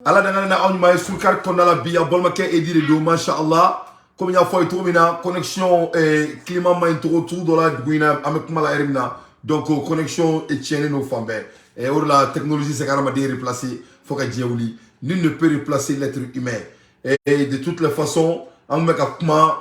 ala danga na on ma sulkar konala biya bolma ke edire do masha Allah comme ya foi to mina connexion climat ma intro tout dans la guina avec mala erimna donc connexion et tienne nos femmes et or la technologie c'est carrément de replacer faut que diaouli nul ne peut replacer l'être humain et de toutes les façons en meka kuma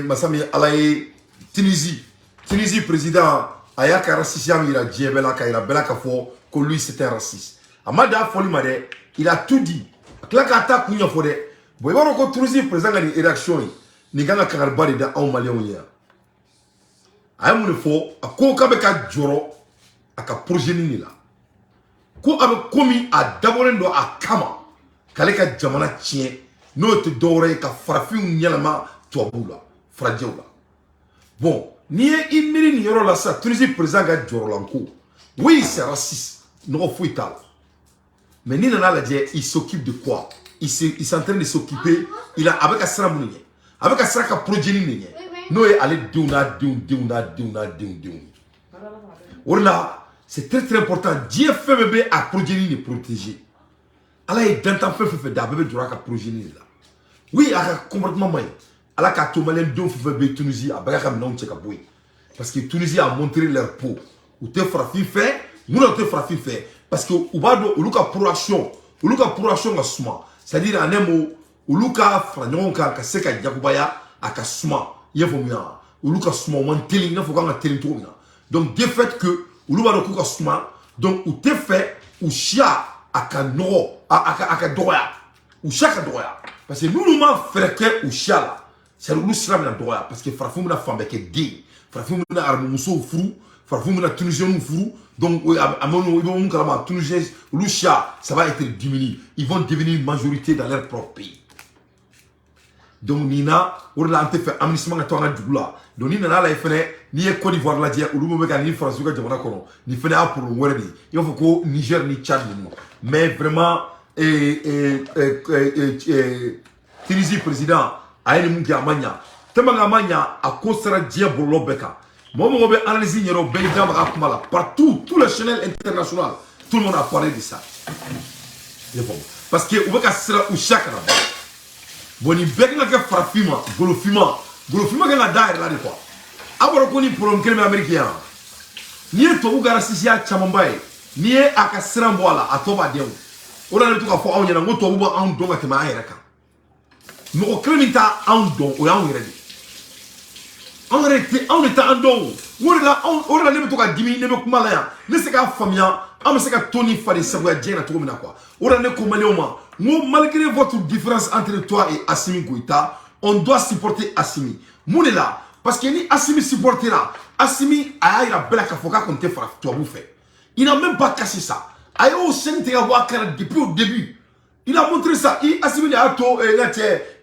masami alaye Tunisie président ayaka raciste ira diebela kaira bela ka fo que lui c'était un raciste amada foli made il a tout dit klaka ata kunya fo de boy waro ko Tunisie président ngani élection ni ganga kangal bari da aw malien ya ay mun fo ko ka be ka joro aka projet ni la ko abe komi a daborendo a kama kale ka jamana tien no te dore ka farafin nyalama to bula frajewla bon ni imiri ni yoro la sa Tunisie président ga joro lanko oui c'est raciste no fuital mais ni nana la die il s'occupe de quoi il est en train de s'occuper il a avec a sra munye avec a sra ka projet ni no e aller duna voilà c'est très important Dieu fait bébé à projet ni protéger ala est dans temps fait da bébé dura ka projet ni là oui a complètement moyen ala ka to malen do fait bébé Tunisie a baga kam non tcheka boy parce que Tunisie a montré leur peau ou te frafi fait nous on te frafi fait parce que ubado uluka production ga suma c'est-à-dire en un mot uluka franyon ka seka jakubaya aka suma yefomia uluka suma man teli na foka nga teli to na donc de fait que uluba do kuka suma donc ou te fait ou chia aka no aka doya ou chaka doya parce que nous ma frère ou chia là c'est nous sera na doya parce que farafum na fambe ke gay farafum na armu muso furu farafum na tunisien furu donc amono ibon kalama tunisien ou chia ça va être diminué ils vont devenir majorité dans leur propre pays. Donc nina orla ante fait amnisement to nga dugula donc nina na la fene ni Côte d'Ivoire la dia ulumo be kan ni France ko jamana kono ni fene a pour wéré ni il faut ko Niger ni Tchad ni mais vraiment Tunisie président ayni mungi amanya temanga amanya a kosara dia bollo beka momo be analyse ñero be dama akmala partout tous les chaînes internationales tout le monde a parlé de ça parce que ubeka sera ou chakra boni bekna ke farafima golofima ke na daire la de quoi aboro ko ni problème kelme américain ni to ugara sisia chamambaye ni aka srambo ala atoba dew ona ne to ka fo awnya na ngoto buba an donga ke ma ayra ka mo kremita an don o yan yere on était en don on ne to ka dimi ne be kuma la ya ne se ka famia am se ka toni fari sabuya jena to mina quoi on ne ko maleoma malgré votre différence entre toi et Assimi Goïta, on doit supporter Assimi. Mounela, parce que ni Assimi supportera, Assimi a la belle kafoka qu'on te fera, toi vous fait. Il n'a même pas caché ça. Ayo au centre depuis au début. Il a montré ça. Assimi a to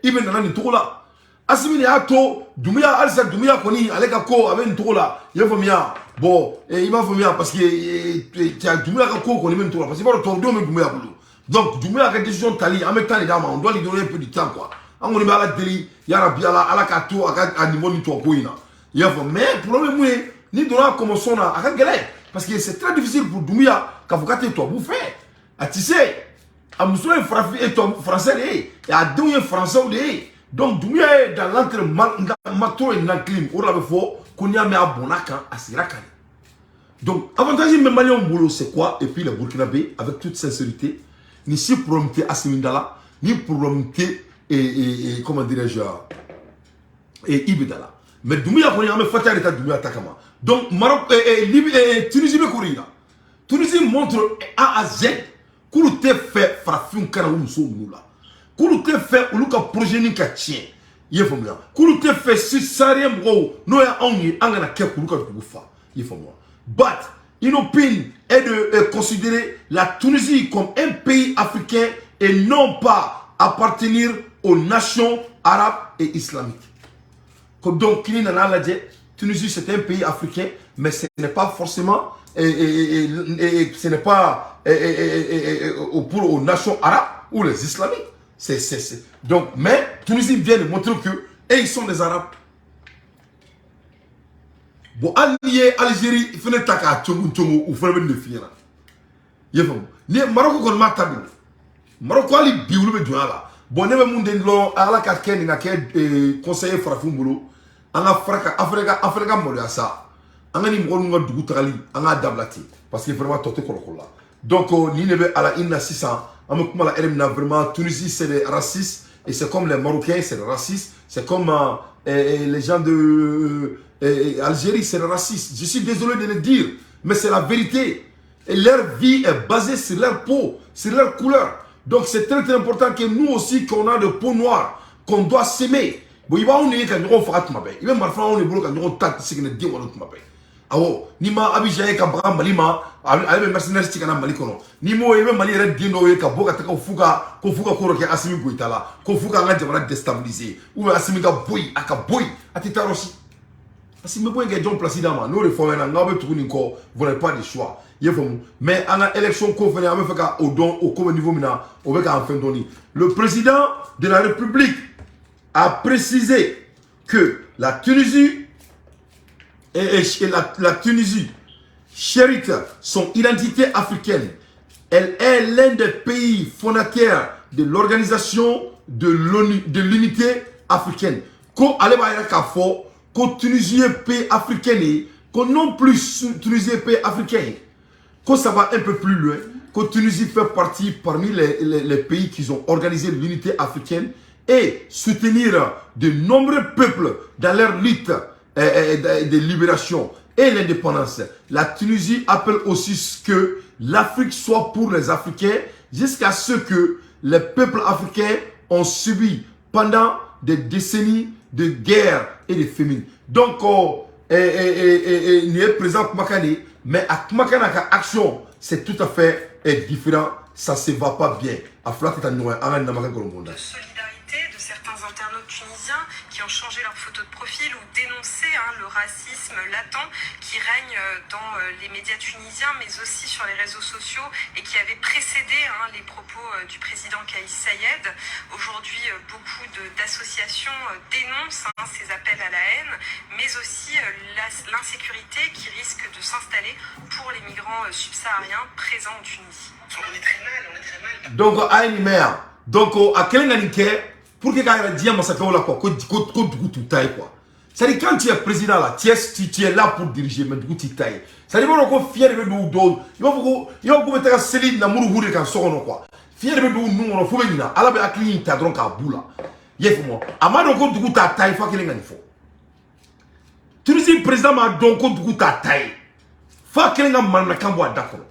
Ibn Nani Toula. Assimi a to Dumia Alsa Dumia Koni, Aleka Ko, avec Toula. Il faut bien. Bon, il m'a fait bien parce que Dumia Ko, qu'on est même Toula. Parce que c'est pas le tour de Dumia Boulou. Donc, Doumbouya a décision tali, en même temps, on doit lui donner un peu de temps, quoi. On est à la déli, Yarabi à la kato, à niveau de toi, mais le problème, ni de là, comme son à galère. Parce que c'est très difficile pour Doumbouya, quand vous gâtez toi, vous faites. À tisser, à Moussoué, français, et à deux français, donc Doumbouya est dans l'entre Mato et Nanklim, on l'avait fort, qu'on y a mis à Bonaka, à Sirakane. Donc, avantage, même Mali, boulot, c'est quoi? Et puis le Burkinabé, avec toute sincérité, ni si promettez Assimindala, ni promettez comment dirais-je Ibidala. Mais Doumbouya qu'on y a fait à l'état Doumbouya Takama. Donc Maroc et Tunisie me courir. Tunisie montre A à Z qu'on te fait farafin kana umso mula. Qu'on te fait ou luka projet ni ka tien. Yefo moi. Qu'on te fait si sariem ro no ya ongi angana ke kuluka kufa. Yefo moi. But une opinion est de considérer la Tunisie comme un pays africain et non pas appartenir aux nations arabes et islamiques. Donc, Tunisie c'est un pays africain, mais ce n'est pas forcément, ce n'est pas pour aux nations arabes ou les islamiques. Donc, mais Tunisie vient de montrer que ils sont des arabes. Bon, allié Algérie, il faut ne pas ou faire de finir. Yefam. Ni Maroc kon matabu. Maroc ali biwulu be duala bon ne be mun den lo ala ka ken na ke conseiller farafin bolo anga fraka afrika mo ya sa anga ni mo nga dugu tagali anga dablati parce que vraiment tote kolokola donc ni ne be ala inna 600 am kuma la ermina vraiment Tunisie c'est des racistes et c'est comme les Marocains c'est des racistes c'est comme les gens de Algérie c'est des racistes je suis désolé de le dire mais c'est la vérité et leur vie est basée sur leur peau sur leur couleur. Donc c'est très très important que nous aussi, qu'on a de peau noire, qu'on doit s'aimer. Bon, il va on est quand nous faisons tout ma paix. Il va marcher on est boulot quand nous tape ce qui ne dit pas tout ma paix. Ah oh, ni ma abijaye ka bra malima, ale be mercenaires tika na malikono. Ni mo yebe mali red dindo ye ka boka taka fuka ko roke Assimi Goïta la, ko fuka nga jamana déstabiliser. Ou Assimi ka boy, aka boy, atita rosi. Assimi boy nga John Placidama, nous réformer na ngabe tout ni ko, vous n'avez pas de choix. Mais à l'élection qu'on fait au niveau le président de la République a précisé que la Tunisie la Tunisie chérite son identité africaine. Elle est l'un des pays fondateurs de l'organisation de l'unité africaine. Quand allez qu'on Tunisie pays africain, qu'on non plus Tunisie pays africain. Quand ça va un peu plus loin, que Tunisie fait partie parmi les pays qui ont organisé l'unité africaine et soutenir de nombreux peuples dans leur lutte de libération et l'indépendance. La Tunisie appelle aussi que l'Afrique soit pour les Africains jusqu'à ce que les peuples africains ont subi pendant des décennies de guerre et de famine. Donc, il est présent Makane. Mais à Makanaka action, c'est tout à fait différent. Ça ne se va pas bien. De solidarité de certains internautes tunisiens qui ont changé leur photo de profil ou dénoncé le racisme latent qui règne dans les médias tunisiens, mais aussi sur les réseaux sociaux et qui avait précédé les propos du président Kais Saied. Aujourd'hui, beaucoup d'associations dénoncent ces appels à la haine, mais aussi l'insécurité qui risque de s'installer pour les migrants subsahariens présents en Tunisie. On est très mal, on est très mal. Donc, à une mère, donc, à quel moment pour que quelqu'un dise à ça, quoi, tout taille, quoi. C'est-à-dire, quand tu es président là, tu es là pour diriger, mais du coup, tu tailles. C'est-à-dire, qu'on est fier de nous, il va vous mettre à Céline, dans le mouru, quand on quoi. Fier de nous, on faut venir là. À la base, à client, tu as donc à boula. Yef, moi. À ma donc, du coup, tu as taille, il faut qu'il y ait un info. Tu dis, le président m'a donc, du coup, tu as taille. Il faut qu'il y ait un man, quand boit d'accord.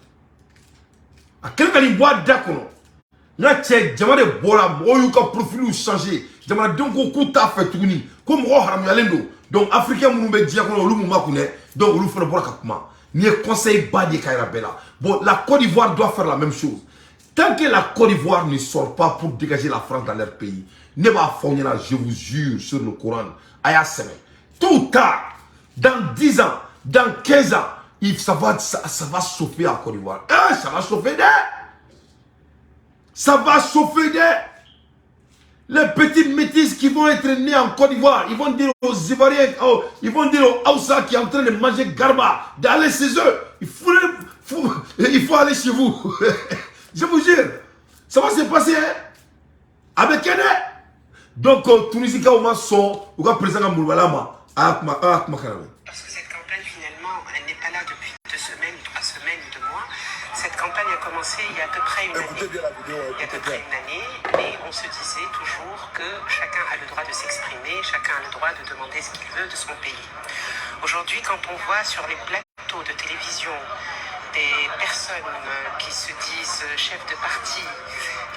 À quel cas, il boit d'accord. Là, tu es, jamane bola, moi, ka profil changer. Jamane donc ko ta fait tourner. Comme ro haram yalendo. Donc africain mu be dia ko lu mu makune. Donc lu fera bola kakuma. Ni conseil ba di kaira bela. Bon, la Côte d'Ivoire doit faire la même chose. Tant que la Côte d'Ivoire ne sort pas pour dégager la France dans leur pays, ne va fournir là, je vous jure sur le Coran, aya semaine. Tout tard, dans 10 ans, dans 15 ans, ça va chauffer en Côte d'Ivoire. Ça va chauffer ça va chauffer les petits métis qui vont être nés en Côte d'Ivoire. Ils vont dire aux Ivoiriens, ils vont dire aux Hausa qui sont en train de manger garba, d'aller chez eux. Il faut aller chez vous. Je vous jure. Ça va se passer avec un. Donc, Tunisie, quand on son, on va présenter un Mouloualama à Makarame. Parce que cette campagne, finalement, elle n'est pas là depuis 2 semaines, 3 semaines, 2 mois. Cette campagne a commencé il y a à peu près une année. Mais on se disait toujours que chacun a le droit de s'exprimer, chacun a le droit de demander ce qu'il veut de son pays. Aujourd'hui, quand on voit sur les plateaux de télévision des personnes qui se disent chefs de parti,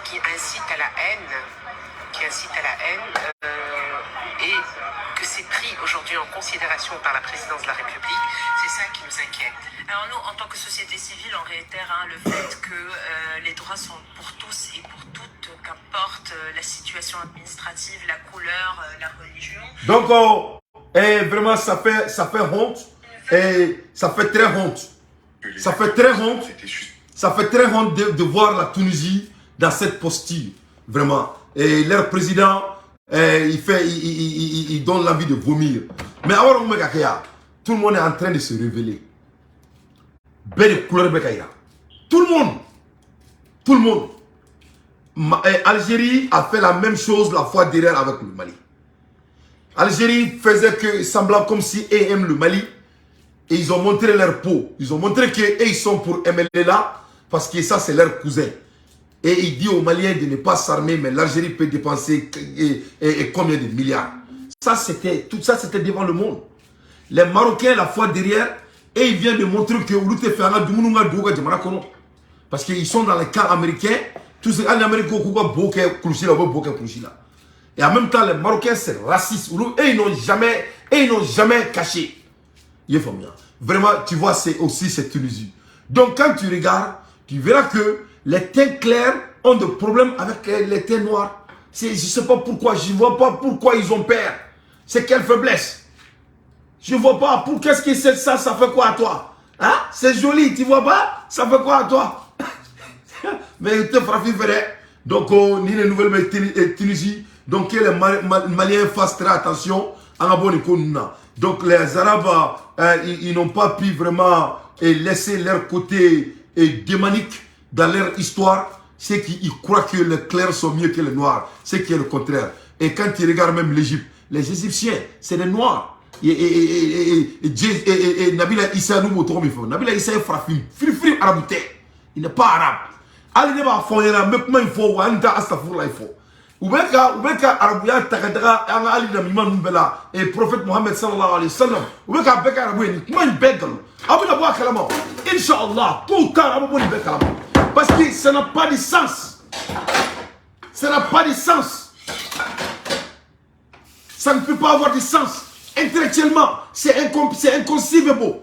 qui incitent à la haine, et que c'est pris aujourd'hui en considération par la présidence de la République, c'est ça qui nous inquiète. Alors nous, en tant que société civile, on réitère le fait que les droits sont pour tous et pour toutes, qu'importe la situation administrative, la couleur, la religion. Donc, vraiment, ça fait honte, et ça fait très honte. Ça fait très honte. Ça fait très honte de voir la Tunisie dans cette posture, vraiment. Et leur président, il donne l'envie de vomir. Mais alors, tout le monde est en train de se révéler. Belle couleur Bekaïra. Tout le monde. Algérie a fait la même chose la fois derrière avec le Mali. Algérie faisait que semblant comme si ils aiment le Mali. Et ils ont montré leur peau. Ils ont montré qu'ils sont pour MLA là. Parce que ça, c'est leur cousin. Et il dit aux Maliens de ne pas s'armer. Mais l'Algérie peut dépenser combien de milliards. Tout ça, c'était devant le monde. Les Marocains, la fois derrière, et ils viennent de montrer que parce qu'ils sont dans les camps américains. Tous ces Américains et en même temps, les Marocains, c'est raciste. Et ils n'ont jamais caché. Vraiment, tu vois, c'est aussi cette Tunisie. Donc, quand tu regardes, tu verras que les teints clairs ont des problèmes avec les teints noirs. Je ne sais pas pourquoi, je ne vois pas pourquoi ils ont peur. C'est quelle faiblesse? Je ne vois pas. Pour qu'est-ce que c'est ça? Ça fait quoi à toi? Hein? C'est joli, tu ne vois pas? Ça fait quoi à toi? Mais tu frappes vrai. Donc, ni les nouvelles Tunisie. Donc, que les Maliens fassent très attention. Donc, les Arabes, ils n'ont pas pu vraiment laisser leur côté démonique dans leur histoire. C'est qu'ils croient que les clairs sont mieux que les noirs. C'est qui est le contraire. Et quand ils regardent même l'Égypte, les Égyptiens, c'est des noirs. Et Nabila Issa nous montre comme il faut. Nabila Issa est frappé. Free arabouté. Il n'est pas arabe. Allez, il va faire même il faut. Il faut. Ubeka arabuya takadara anga ali na mima numbela et prophète Mohammed sallallahu alayhi wa sallam ubeka beka arabuya ni kuma begalo abu na boa kalama inshallah tout tard abu ni beka kalama parce que ça n'a pas de sens, ça n'a pas de sens, ça ne peut pas avoir de sens intellectuellement, c'est inconcevable.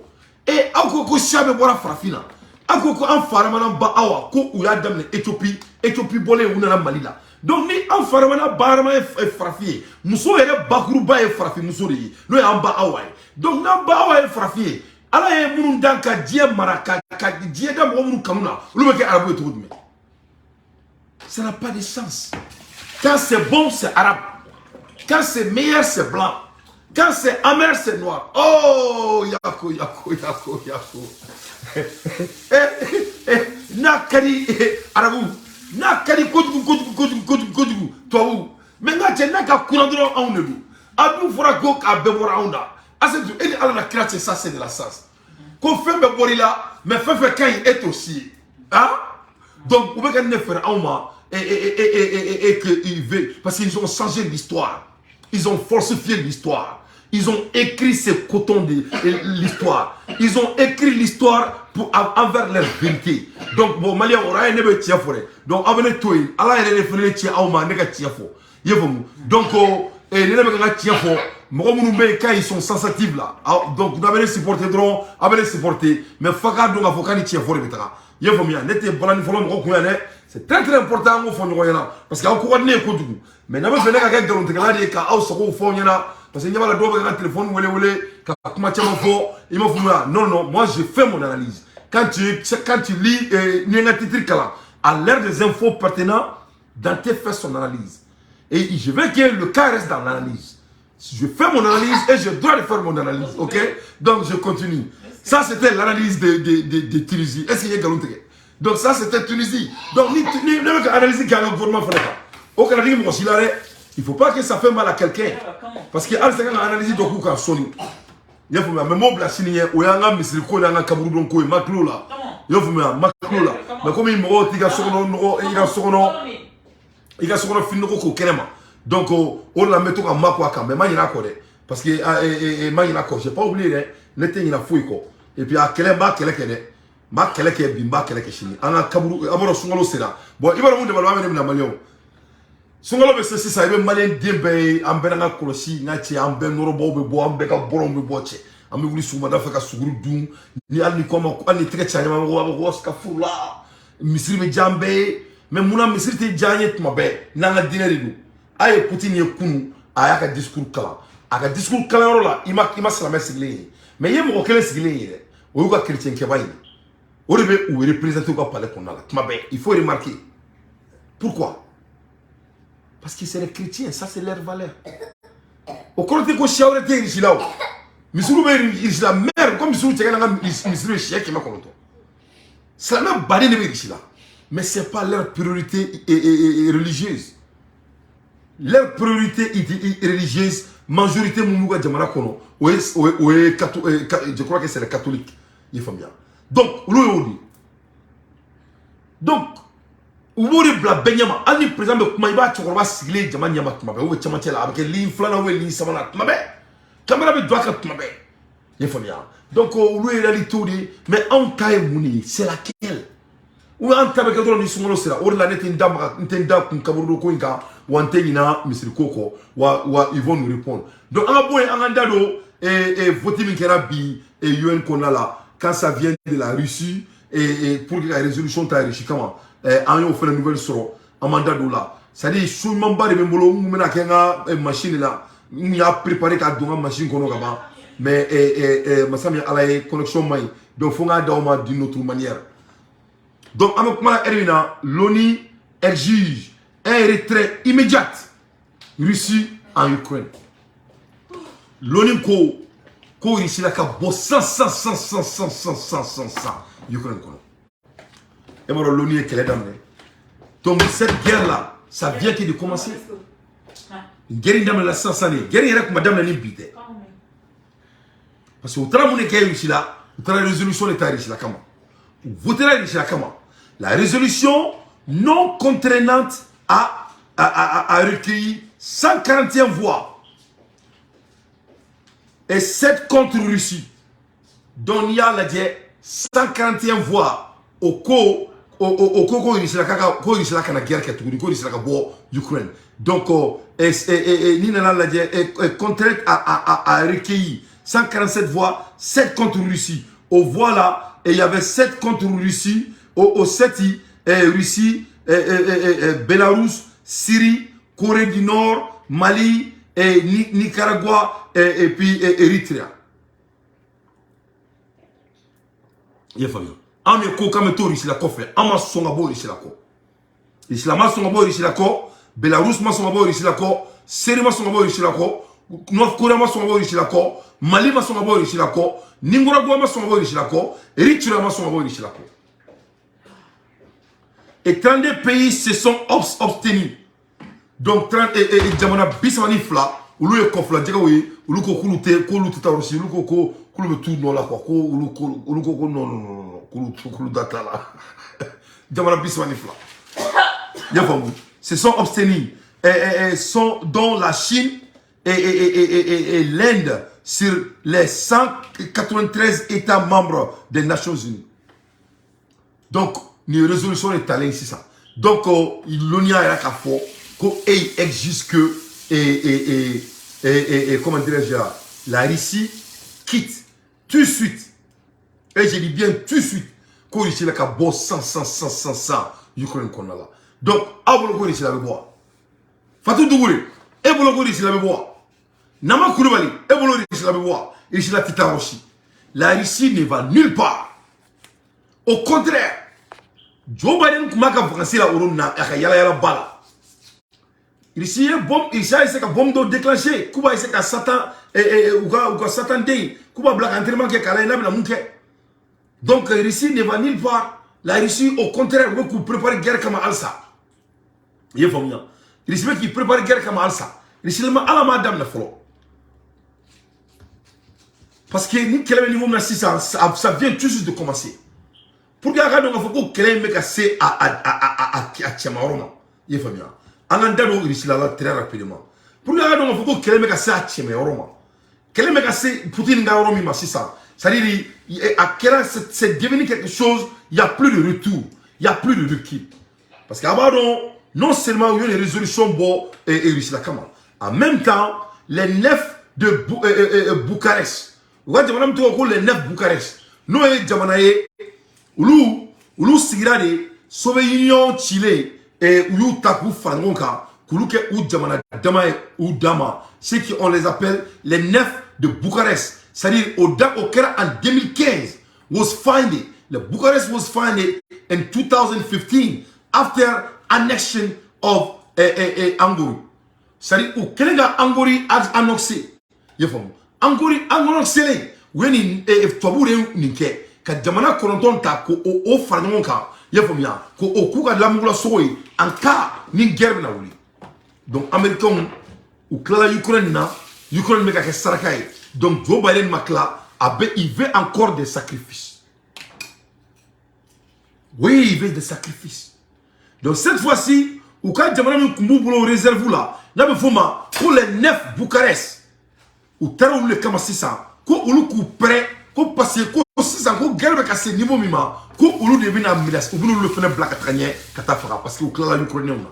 Et encore shabe bora frafina encore en faramana ba awa ko uya damne Éthiopie bolé ou na Mali là. Donc ni en faramana barama est frappé. Muso ere bakuruba est frappé muso ri. No ya amba awai. Donc na ba awai est frappé. Ala ye munun danka die maraka ka die da mo munu kanuna. Lu be ke arabu to dum. Ça n'a pas de sens. Quand c'est bon c'est arabe. Quand c'est meilleur c'est blanc. Quand c'est amer c'est noir. Oh yako. Nakari arabu. Nakari kodugu toi mais nga tena ka kurandro aunelu adu fora go ka bebora aunda asetu eli ala na créer ça c'est de la sens ko fait beborila mais fait quand est aussi hein donc vous pouvez ne faire auma et que il veut parce qu'ils ont changé l'histoire, ils ont falsifié l'histoire. Ils ont écrit ces cotons de l'histoire. Ils ont écrit l'histoire pour envers leur vérité. Donc, bon, Malien, on a un peu de forêt. Donc, avenez toi, Allah est référé à Auma, n'est-ce pas? Donc, les gens qui ont quand ils sont sensitifs là. Donc, vous avez supporté drone, vous avez supporté. Mais Faka, donc, il faut qu'on y tient forêt. C'est très très important au fond de parce qu'il y a encore des choses. Mais nous avons fait des choses qui sont fond parce qu'il y a des choses qui téléphone non, moi je fais mon analyse. Quand tu lis à l'ère des infos pertinentes, Dante fait son analyse. Et je veux que le cas reste dans l'analyse. Je fais mon analyse et je dois faire mon analyse. Ok? Donc je continue. Ça c'était l'analyse de Tunisie. Est-ce qu'il y a Galonte? Donc ça c'était Tunisie. Donc ni analyser qu'il y a un gouvernement fait au Canada, il ne faut pas que ça fait mal à quelqu'un. Parce que Al Sagan a analysé donc quand Sony. Il faut mais moi la signer ou yanga misri ko yanga kaburu donc ko maklo là. Il faut mais maklo là. Mais comme il me dit il y a sono fin ko kenema. Donc on la met en mako aka mais manyina ko de parce que manyina ko j'ai pas oublié n'était il a fouille ko. Et puis à kelemba kelekede. Ma keleke bimba keleke chini ana kaburu aboro sungolo sera bon ibara munde balwa mena na malio sungolo be sesi sa ibe malien dembe ambera na kolosi ngati ambe noro bobe bo ambe ka borom be boche ambe wuli suma da faka suguru dum ni alni koma ani trecha ma wo ska fula misri be jambe mais muna misri te janye tuma be na nga dineri du ay putin ye kunu ayaka discours kala ro la ima salama sigle mais yemo ko kele sigle o yuka chrétien ke bayi. Où représenter au palais qu'on a là. Il faut remarquer. Pourquoi? Parce que c'est les chrétiens, ça c'est leur valeur. Au côté que Chiaou était ici là. Missourou est la mère, comme Missourou était là, Missourou est chien qui m'a connu. C'est la même barrière de ici là. mais ce n'est pas leur priorité religieuse. Leur priorité religieuse, majorité Moumouga Djamana Kono, je crois que c'est les catholiques. Donc, vous voulez bla benyama, ani président de Koumaïba, tu vas sigler Djaman Yama Koumabe, ou Tchamantela, avec l'inflana ou l'insamana Koumabe. Kamera be doit Koumabe. Donc, vous voulez la liturgie, mais en cas mouni, c'est laquelle? Ou en tabac de l'on c'est là, ou la nette n'tenda Kabouro Koinka, ou en tenina, Mr. Koko, ou ils vont nous répondre. Donc, en aboué, en andalo, et voter Mikerabi, et UN Konala, quand ça vient de la Russie, et pour que la résolution ta riche, comment? En on fait la nouvelle sur un mandat de là. C'est-à-dire, si on m'a barré, on a une machine là, on a préparé qu'à donner une machine qu'on a, mais ma sami a la connexion main, donc faut nga dauma d'une autre manière. Donc, avec moi, Erina, l'ONU exige un retrait immédiat Russie en Ukraine. L'ONU ko Russie la ka bo 100 Ukraine kono. Et moi, l'ONU est qu'elle est d'amener. Donc, cette guerre-là, ça vient de commencer. Une guerre d'amener la 100 années. Guerre est comme madame la libité. Parce que au travail de la Russie là, au travail de la résolution de la Russie là, comment? Vous voterez la Russie là, comment? La résolution non contraignante a recueilli 141 voix et 7 contre Russie. Donc il y a 141 voix au Russie la guerre qui a tourné, Russie la Ukraine. Donc Nina la contrainte a recueilli 147 voix, 7 contre Russie. Au voilà, et il y avait 7 contre Russie. Au 7, Russie, Belarus, Syrie, Corée du Nord, Mali, Nicaragua et puis Eritrea. Il y a famille. Ami ko kameto Russie la ko fait. Ama songabo Russie la ko. Islam songabo Russie la ko. Belarus ma songabo Russie la ko. Syrie ma songabo Russie la ko. North Korea ma songabo Russie la ko. Mali ma songabo Russie la ko. Nicaragua ma songabo Russie la ko. Eritrea ma songabo Russie la ko. Et 32 pays se sont obtenus. Donc, Djamana Bismani Fla, ou le conflit, ou le Kokulute, Koluta aussi, ou le Kolu non là, ou le non, Kolu data là. Djamana Bismani Fla. Se sont obtenus. Sont dans la Chine et l'Inde sur les 193 États membres des Nations Unies. Donc, une résolution est allée ici ça. Donc, l'ONU a fait qu'on exige que comment dirais-je, la Russie quitte tout de suite. Et je dis bien tout de suite qu'on Russie a fait 100 Ukraine qu'on a là. Donc, avant que Russie la boire. Fatou Dougouré, et vous le Russie la boire. Nama Koulibaly, et vous le Russie la boire. Et Russie la tita aussi. La Russie ne va nulle part. Au contraire, Joe Biden kumaka français la uruna yala bala. Ici bombe, ici c'est que bombe déclenché. Kuba c'est que Satan ou Satan day. Kuba black entraînement qui kala ina na munke. Donc Russie ne va nulle part. La Russie au contraire veut préparer guerre comme Alsa. Il faut bien. Russie veut qu'il prépare guerre comme Alsa. Russie le ala madame na folo. Parce que ni quel niveau merci ça vient tout juste de commencer. Pour que nous fassions que les mecs à Tchamaroma, il faut bien. En andalo Russie là très rapidement. Pour que nous fassions que les mecs à Tchamaroma, que les mecs à Poutine Garomi Massissa, c'est-à-dire c'est devenu quelque chose. Il n'y a plus de retour, il n'y a plus de recul. Parce qu'avant non seulement il y a une résolution bon et Russie là comment. En même temps, les 9 de Bucarest. Vous voyez, les 9 Bucarest. Nous Jamanaye. Ulu sigirade Soviet Union Chile et ulu taku fangonka kuluke ou jamana dama ceux qui on les appelle les 9 de Bucarest, c'est-à-dire au Kera en 2015 was founded. The Bucharest was founded in 2015 after annexion of Hungary. C'est-à-dire au Kenga Hungary as annexé. Yefom Hungary annexé when in Fabure Ninke. Ka jamana koronton ta ko o farnonka Il faut bien qu'au cours de la moula soye en cas ni guerre na wuli. Donc américain ou kla Ukraine na Ukraine me ka sarakaye. Donc Joe Biden makla il veut encore des sacrifices. Oui, il veut des sacrifices. Donc cette fois-ci, ou quand Jamana Kumbulo réserve là, n'a pas fuma pour les 9 Bucarest. Ou terre le kama 600, ko ulu ku prêt, ko passer ko 600 ko guerre ka ce niveau mima, ko ulu de bina milas, ou le fene black tranier kata fera parce que ou kla la Ukraine na.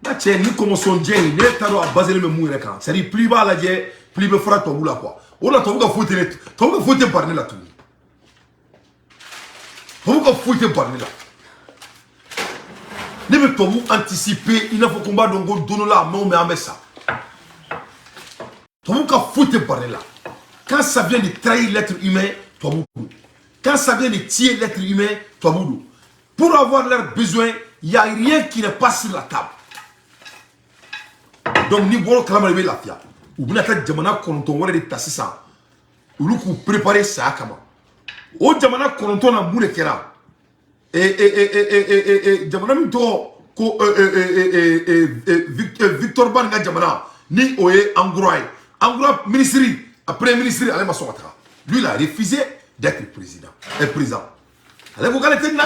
Na tche ni comme son dien, ne taro a baser me mourir kan. C'est dit plus bas la dien, plus be fera to bula quoi. On a to ka fouter parler là tout. On ka fouter parler là. Ne me pas vous anticiper, il faut combat donc donner la main mais avec ça. Toi vous foutre parler là. Quand ça vient de trahir l'être humain, toi vous. Quand ça vient de tuer l'être humain, toi vous. Pour avoir leurs besoins, il n'y a rien qui n'est pas sur la table. Donc ni bon quand même la fia. Ou bien ta jamana konton wala de tasisa. Ou lu ku préparer ça comment. O jamana konton na boule kera. Jamana mi to ko Victor Ban nga jamana ni oye Angroy ministre après ministre allez ma somatra lui il a refusé d'être président allez vous allez tenir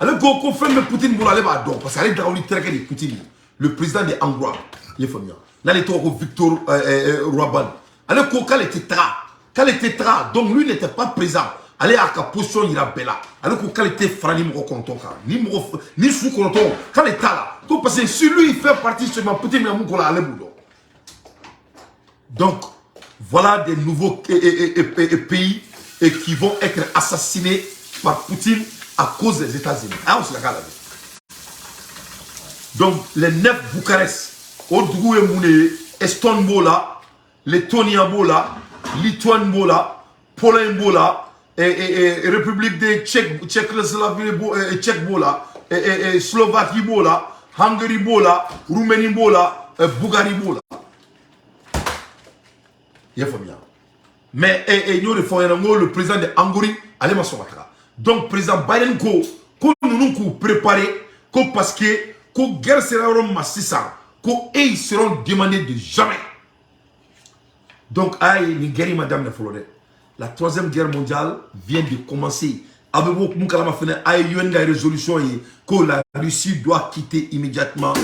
allez go fait me Poutine pour aller ba donc parce que allez dans le traquer de Poutine le président de Angroy il est famille là les to Victor Roban allez ko quand il était tra donc lui n'était pas présent. Allez à la position il a bella. Alors que quand il était frani mon content ni sous content quand il était là. Donc parce que si lui il fait partie seulement petit mais mon cola aller boulot. Donc voilà des nouveaux pays qui vont être assassinés par Poutine à cause des États-Unis. Ah on se la garde. Donc les 9 Bucarest, Odrou et Mouné, Estonbul là, Lettonie Bola, Lituanie Bola, Pologne Bola. République de Tchécoslovaquie Tchèque bola Slovaquie bola Hongrie bola Roumanie bola Bulgarie bola il faut bien mais nous le président de Hongrie allez ma somatra donc président Biden ko nous nous préparer parce que ko guerre sera massissa ko ils seront demandés de jamais donc aïe ni guerre madame ne follow. La troisième guerre mondiale vient de commencer. Avec beaucoup de résolution que la Russie doit quitter immédiatement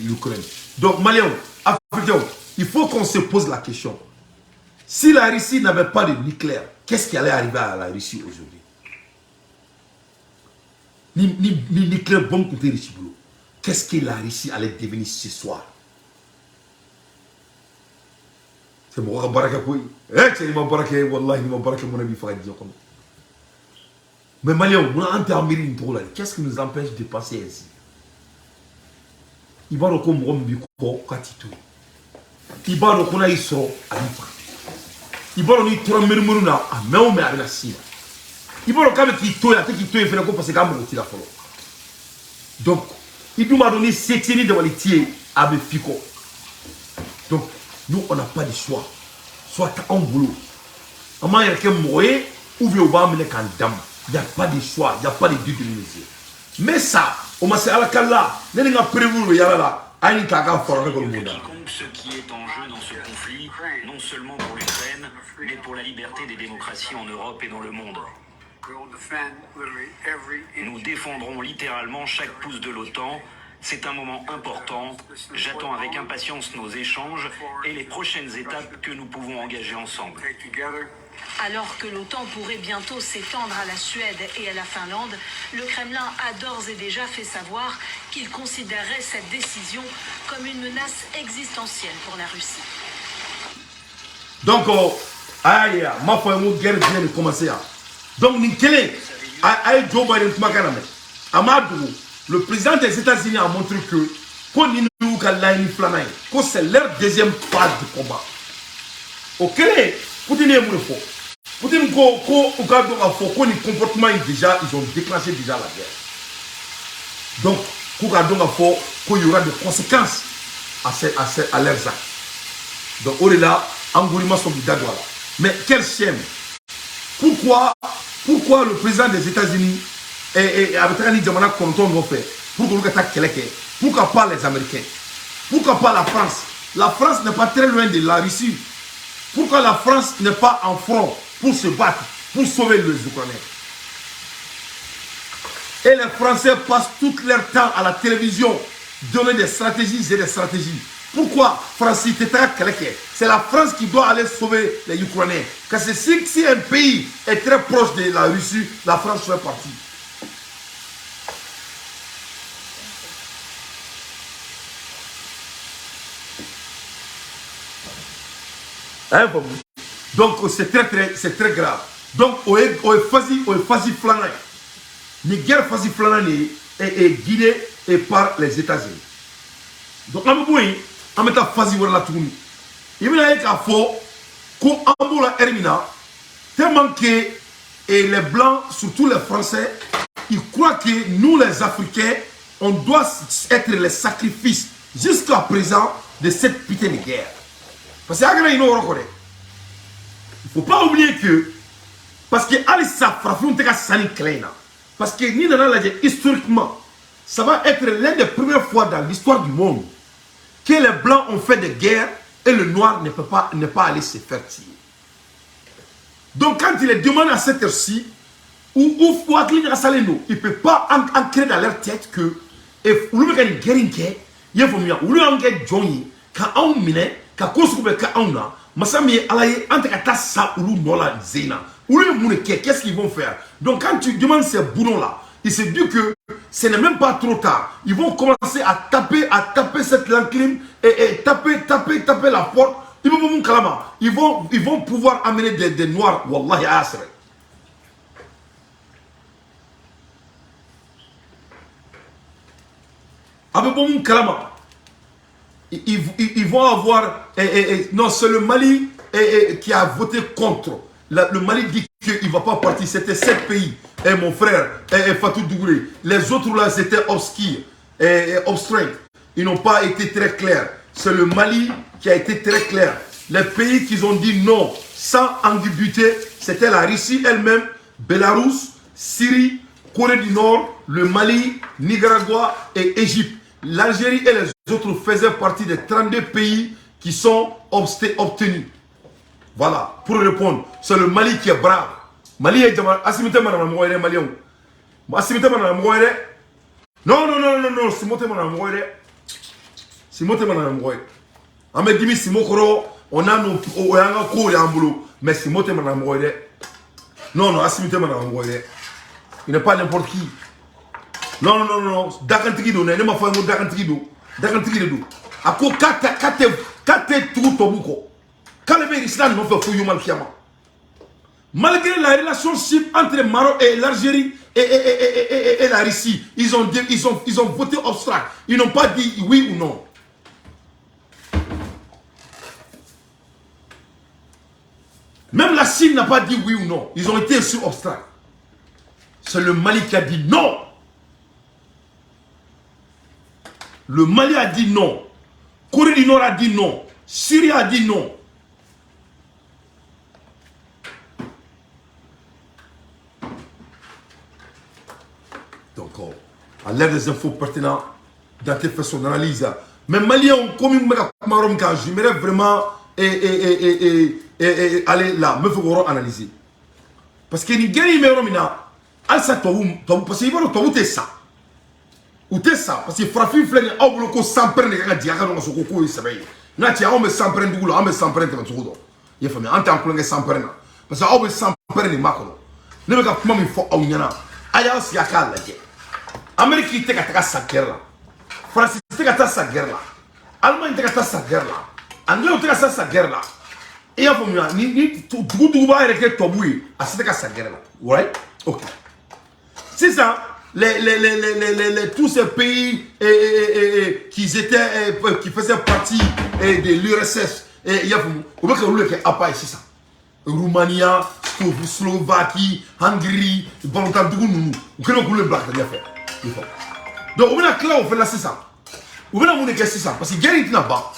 l'Ukraine. Donc, Maliens, Africains, il faut qu'on se pose la question. Si la Russie n'avait pas de nucléaire, qu'est-ce qui allait arriver à la Russie aujourd'hui? Ni nucléaire bombe côté Russie. Qu'est-ce que la Russie allait devenir ce soir? C'est mon baraka quoi. C'est mon baraka, wallahi, mon baraka, mon ami Fadi. Mais Maliens, on a entamé trop là. Qu'est-ce qui nous empêche de passer ainsi? Il va comme Rombi Katito. Il va qu'on a Isro à l'Ifra. Il va nous trouver Mermuna à Meome à la Sina. Il va quand même qu'il toie, qu'il toie, il fait parce que quand même il a fallu. Donc, il nous a donné 7 années de qualité avec Fico. Donc, nous, on n'a pas de choix. Soit en boulot. Il y a quelqu'un moyen ou bien on va amener un dame. Il n'y a pas de choix, il n'y a pas de mesure. Mais ça, on m'a dit à la cala, il y a prévu, il y a là, il y a ce qui est en jeu dans ce conflit, non seulement pour l'Ukraine, mais pour la liberté des démocraties en Europe et dans le monde. Nous défendrons littéralement chaque pouce de l'OTAN. C'est un moment important. J'attends avec impatience nos échanges et les prochaines étapes que nous pouvons engager ensemble. Alors que l'OTAN pourrait bientôt s'étendre à la Suède et à la Finlande, le Kremlin a d'ores et déjà fait savoir qu'il considérerait cette décision comme une menace existentielle pour la Russie. Donc, ma foi, mon guerre vient de commencer. Donc, Joe Biden, le président des États-Unis a montré que c'est leur deuxième phase de combat. Ok, Poutine est mon faux. Poutine, comportement déjà, ils ont déclenché déjà la guerre. Donc, il y aura des conséquences à leurs actes. Donc, on est là, engouement sur le. Mais quel chien? Pourquoi Pourquoi le président des États-Unis et avec un Jamana Konton vont faire? Pourquoi nous attaquons Québec? Pourquoi pas les Américains? Pourquoi pas la France? La France n'est pas très loin de la Russie. Pourquoi la France n'est pas en front pour se battre, pour sauver les Ukrainiens? Et les Français passent tout leur temps à la télévision, donner des stratégies et des stratégies. Pourquoi Francis c'est la France qui doit aller sauver les Ukrainiens. Parce que si un pays est très proche de la Russie, la France fait partie. Hein, donc c'est très grave. Donc on est facile flanant. Une guerre facile flanant est guidée par les États-Unis. Donc on met ta facile la tourne. Il y a un faux qu'on emboule Hermina tellement que les blancs, surtout les Français, ils croient que nous les Africains, on doit être les sacrifices jusqu'à présent de cette putain de guerre. Parce qu'il ne faut pas oublier que, parce que Alissa Frafun Teka Sani Kleina, parce que historiquement, ça va être l'une des premières fois dans l'histoire du monde que les blancs ont fait des guerres et le noir ne peut pas aller se faire tirer. Donc quand il les demande à cette heure-ci, il ne peut pas ancrer dans leur tête que qu'est-ce qu'ils vont faire? Donc quand tu demandes ces boulons-là, il se dit que ce n'est même pas trop tard. Ils vont commencer à taper cette l'enclume et taper la porte. Ils vont pouvoir amener des noirs. Wallahi asra. Ils vont avoir... non, c'est le Mali qui a voté contre. Le Mali dit qu'il ne va pas partir. C'était 7 pays. Et mon frère, Fatou Dougouré. Les autres là, c'était obscurs et obstrués. Ils n'ont pas été très clairs. C'est le Mali qui a été très clair. Les pays qui ont dit non, sans ambiguïté, c'était la Russie elle-même, Bélarus, Syrie, Corée du Nord, le Mali, Nicaragua et Égypte. L'Algérie et les autres faisaient partie des 32 pays qui sont obtenus. Voilà, pour répondre, c'est le Mali qui est brave. Mali est asimité madame Moïre Malien. Asimité madame Moïre. Non, Simote madame Moïre. Simote madame Moïre. Amedimi Simokoro, on a nos cours et un boulot. Mais Simote madame Moïre. Non, asimité madame Moïre. Il n'est pas n'importe qui. Non. Dakantikido, ne ma foi, Dakantikido. Dakantikido. Ako kate tout tobuko. Quand les Islam n'ont fait fouiller mal kiama. Malgré la relationship entre le Maroc et l'Algérie et la Russie, ils ont voté abstract. Ils n'ont pas dit oui ou non. Même la Chine n'a pas dit oui ou non. Ils ont été sur abstract. C'est le Mali qui a dit non. Le Mali a dit non. Corée du Nord a dit non. Syrie a dit non. Donc, à l'aide des infos pertinentes, dans tes façons d'analyse, mais Maliens, comme ils me j'aimerais vraiment aller là, me faire analyser. Parce que les guerriers, parce qu'il va ça. Ou t'es ça, parce que Frafi Flène a oublié qu'on s'en prenne les gars, diaga dans son coco et s'éveille. Nati a on me s'en prenne du coup, on me s'en prenne dans son coco. Il faut me entendre qu'on s'en prenne. Parce que on me s'en prenne les macros. Ne me pas comment il faut au nyana. Aya si akala la guerre. Amérique qui t'es sa guerre là. France t'es sa guerre là. Allemagne t'es sa guerre là. Anglais t'es sa guerre là. Et il faut me ni tout va arrêter toboué à cette sa guerre là. Right? Ok. C'est ça. Tous ces pays qui faisaient partie de l'URSS, il y a ça. Roumanie, Slovaquie, Hongrie, donc on a clair, on fait là, c'est ça. On a mon c'est ça, parce que guerre est là-bas.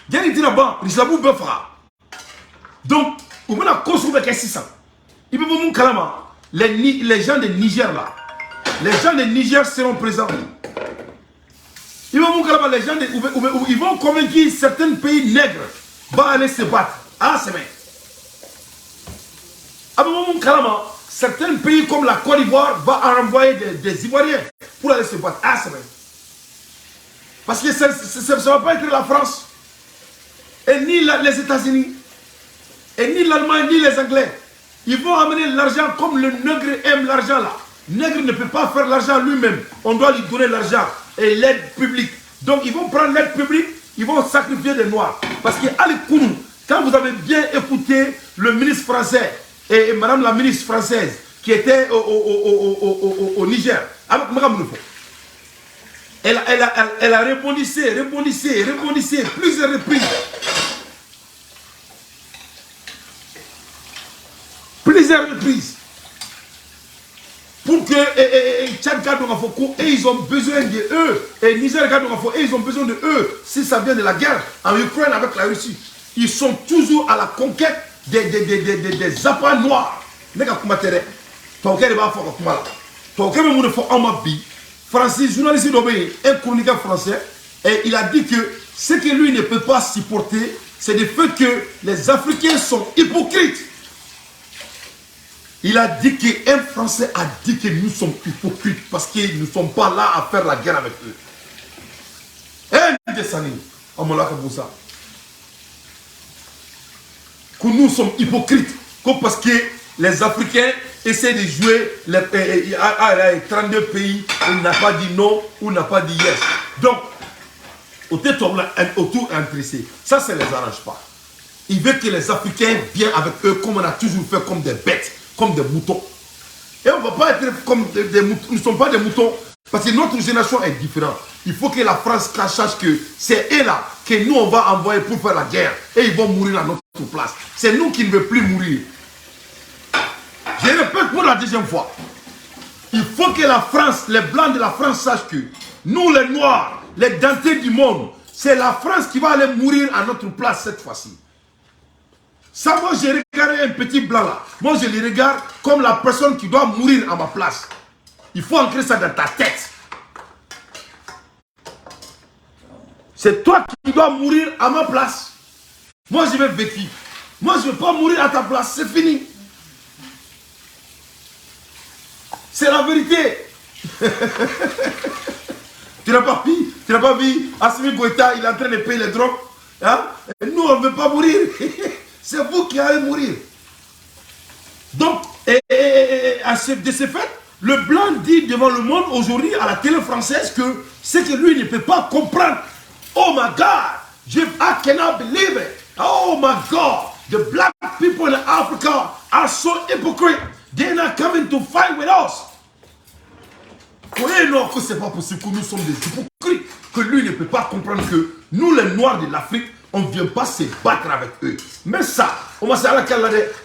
Guerre est là-bas, l'islam fera. Donc, on a construit c'est ça. Il peut vous kalama. les gens de Niger là, les gens de Niger seront présents. Les gens ils vont convaincre certains pays nègres vont aller se battre à la semaine. Certains pays comme la Côte d'Ivoire vont envoyer des Ivoiriens pour aller se battre à la semaine. Parce que ça ne va pas être la France, et ni les États-Unis, et ni l'Allemagne, ni les Anglais. Ils vont amener l'argent comme le nègre aime l'argent là. Le nègre ne peut pas faire l'argent lui-même. On doit lui donner l'argent et l'aide publique. Donc ils vont prendre l'aide publique, ils vont sacrifier des Noirs. Parce que Ali Kounou, quand vous avez bien écouté le ministre français et madame la ministre française qui était au Niger, elle a rebondissé plusieurs reprises. Pour que Tchad Gadongafoko, et ils ont besoin de eux, et Niger Gadongafoko, et ils ont besoin de eux, si ça vient de la guerre en Ukraine avec la Russie. Ils sont toujours à la conquête des appâts noirs. Francis, journaliste un chroniqueur français, et il a dit que ce que lui ne peut pas supporter, c'est le fait que les Africains sont hypocrites. Il a dit qu'un Français a dit que nous sommes hypocrites parce que nous ne sommes pas là à faire la guerre avec eux. Que nous sommes hypocrites parce que les Africains essaient de jouer les 32 pays, il n'a pas dit non ou n'a pas dit yes. Donc, autour intéressé. Ça, ça ne les arrange pas. Il veut que les Africains viennent avec eux comme on a toujours fait, comme des bêtes, comme des moutons. Et on ne va pas être comme des moutons. Nous ne sommes pas des moutons parce que notre génération est différente. Il faut que la France sache que c'est eux là que nous on va envoyer pour faire la guerre. Et ils vont mourir à notre place. C'est nous qui ne veulent plus mourir. Je répète pour la deuxième fois. Il faut que la France, les blancs de la France sachent que nous les noirs, les dentés du monde, c'est la France qui va aller mourir à notre place cette fois-ci. Ça, moi, j'ai regardé un petit blanc là. Moi, je le regarde comme la personne qui doit mourir à ma place. Il faut ancrer ça dans ta tête. C'est toi qui dois mourir à ma place. Moi, je vais vécu. Moi, je ne vais pas mourir à ta place. C'est fini. C'est la vérité. Tu n'as pas vu Assimi Goïta, il est en train de payer les drogues. Hein? Et nous, on ne veut pas mourir. C'est vous qui allez mourir. Donc, de ce fait, le blanc dit devant le monde aujourd'hui à la télé française que c'est que lui ne peut pas comprendre. Oh my God, I cannot believe it. Oh my God, the black people in Africa are so hypocrite. They're not coming to fight with us. Oui, non, que c'est pas possible, que nous sommes des hypocrites, que lui ne peut pas comprendre que nous, les Noirs de l'Afrique, on ne vient pas se battre avec eux. Mais ça, on va se dire,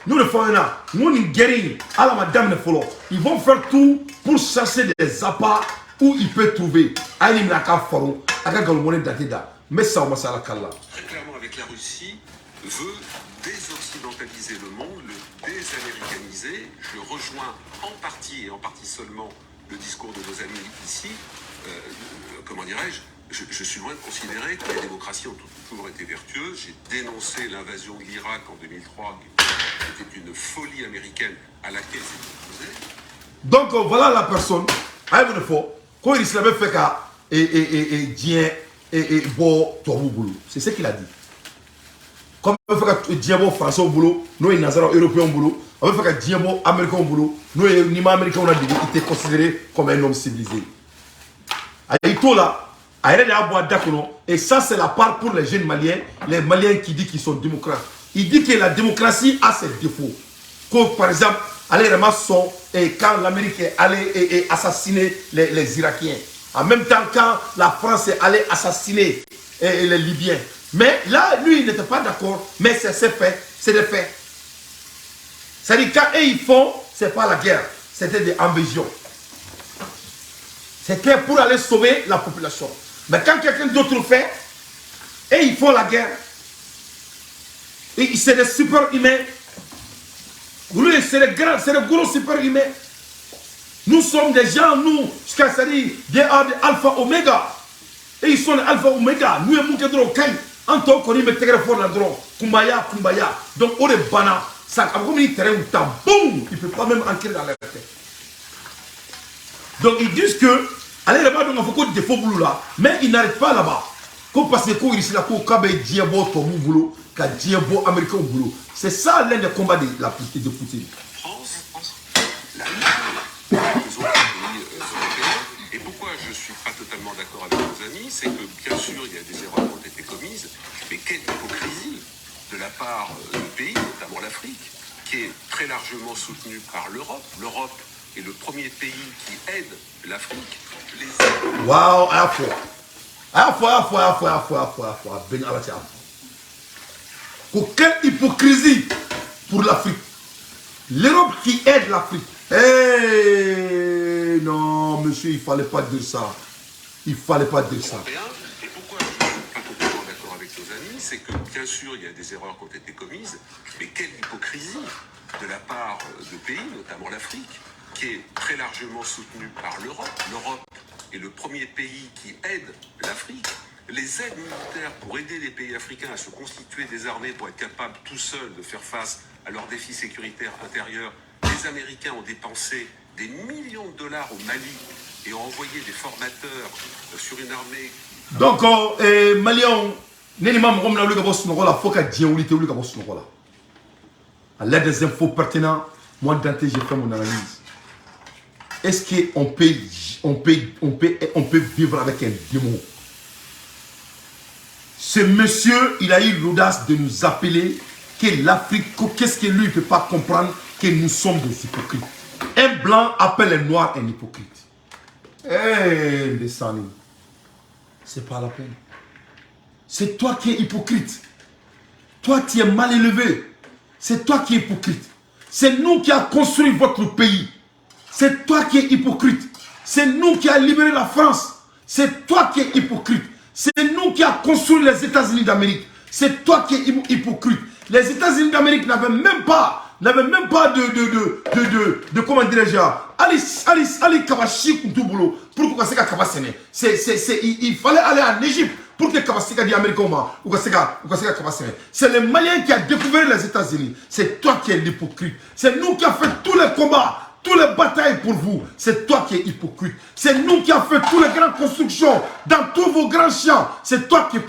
nous le faisons là, nous nous guérissons, à la madame de Folo. Ils vont faire tout pour chercher des appâts où ils peuvent trouver. Mais ça, on va se dire, très clairement, avec la Russie, veut désoccidentaliser le monde, le désaméricaniser. Je rejoins en partie, et en partie seulement, le discours de nos amis ici. Comment dirais-je, je suis loin de considérer que les démocraties ont toujours été vertueuses. J'ai dénoncé l'invasion de l'Irak en 2003, qui était une folie américaine à laquelle c'est opposé. Donc voilà la personne. Quand il se l'avait fait c'est ce qu'il a dit. Comme on fait Diabo français au boulot, nous les Nazarons européens au boulot, on fait Diabo américain au boulot, nous les Nima américains on a été considérés comme un homme civilisé. Et ça c'est la part pour les jeunes Maliens, les Maliens qui disent qu'ils sont démocrates. Il dit que la démocratie a ses défauts. Comme par exemple, aller ramasser son, et quand l'Amérique est allée assassiner les Irakiens. En même temps, quand la France est allée assassiner les Libyens. Mais là, lui, il n'était pas d'accord. Mais c'est fait. C'est des faits. C'est-à-dire, quand ils font, ce n'est pas la guerre. C'était des invasions. C'était pour aller sauver la population. Mais quand quelqu'un d'autre fait, et ils font la guerre, c'est des super humains. Lui, c'est le gros super humain. Nous sommes des gens, nous, c'est-à-dire des alpha oméga. Et ils sont les alpha oméga. Nous, nous sommes des kai. En tant qu'on y met très fort là-dedans. Kumbaya, kumbaya. Donc, on est bana. Ça, comme il terrain où t'as boum, il ne peut pas même entrer dans la tête. Donc, ils disent que, allez là-bas, donc, il faut qu'on des faux boulots là. Mais ils n'arrêtent pas là-bas. Comme parce que quand ici, là, quand il y a diabo, ton boulot, quand il y a diabo américain au boulot. C'est ça l'un des combats de la politique de Poutine. Et pourquoi je ne suis pas totalement d'accord avec nos amis, c'est que bien sûr il y a des erreurs qui ont été commises, mais quelle hypocrisie de la part de pays, notamment l'Afrique, qui est très largement soutenue par l'Europe. L'Europe est le premier pays qui aide l'Afrique. Waouh, à la fois. Quelle hypocrisie pour l'Afrique. L'Europe qui aide l'Afrique. Eh non, monsieur, il ne fallait pas dire ça. Il ne fallait pas dire ça. Et pourquoi je ne suis pas complètement d'accord avec nos amis, c'est que bien sûr, il y a des erreurs qui ont été commises, mais quelle hypocrisie de la part de pays, notamment l'Afrique, qui est très largement soutenue par l'Europe. L'Europe est le premier pays qui aide l'Afrique. Les aides militaires pour aider les pays africains à se constituer des armées pour être capables tout seuls de faire face à leurs défis sécuritaires intérieurs. Les Américains ont dépensé des millions de dollars au Mali et ont envoyé des formateurs sur une armée. Donc, Maliens, à l'aide des infos pertinentes, moi, Dante, j'ai fait mon analyse. Est-ce qu'on peut vivre avec un démon? Ce monsieur, il a eu l'audace de nous appeler que l'Afrique, qu'est-ce que lui ne peut pas comprendre, que nous sommes des hypocrites. Un blanc appelle un noir un hypocrite. Eh, descendez. C'est pas la peine. C'est toi qui es hypocrite. Toi, tu es mal élevé. C'est toi qui es hypocrite. C'est nous qui avons construit votre pays. C'est toi qui es hypocrite. C'est nous qui avons libéré la France. C'est toi qui es hypocrite. C'est nous qui avons construit les États-Unis d'Amérique. C'est toi qui es hypocrite. Les États-Unis d'Amérique n'avaient même pas de comment dirais-je, Ali Kabashi Kuntubulo pour que Kaseka Kabasene. Il fallait aller en Égypte pour que Kabaseka dit américain ou Kaseka Kabasene. C'est les Maliens qui ont découvert les États-Unis. C'est toi qui es l'hypocrite. C'est nous qui avons fait tous les combats. Toutes les batailles pour vous, c'est toi qui es hypocrite. C'est nous qui avons fait toutes les grandes constructions dans tous vos grands champs. C'est toi qui es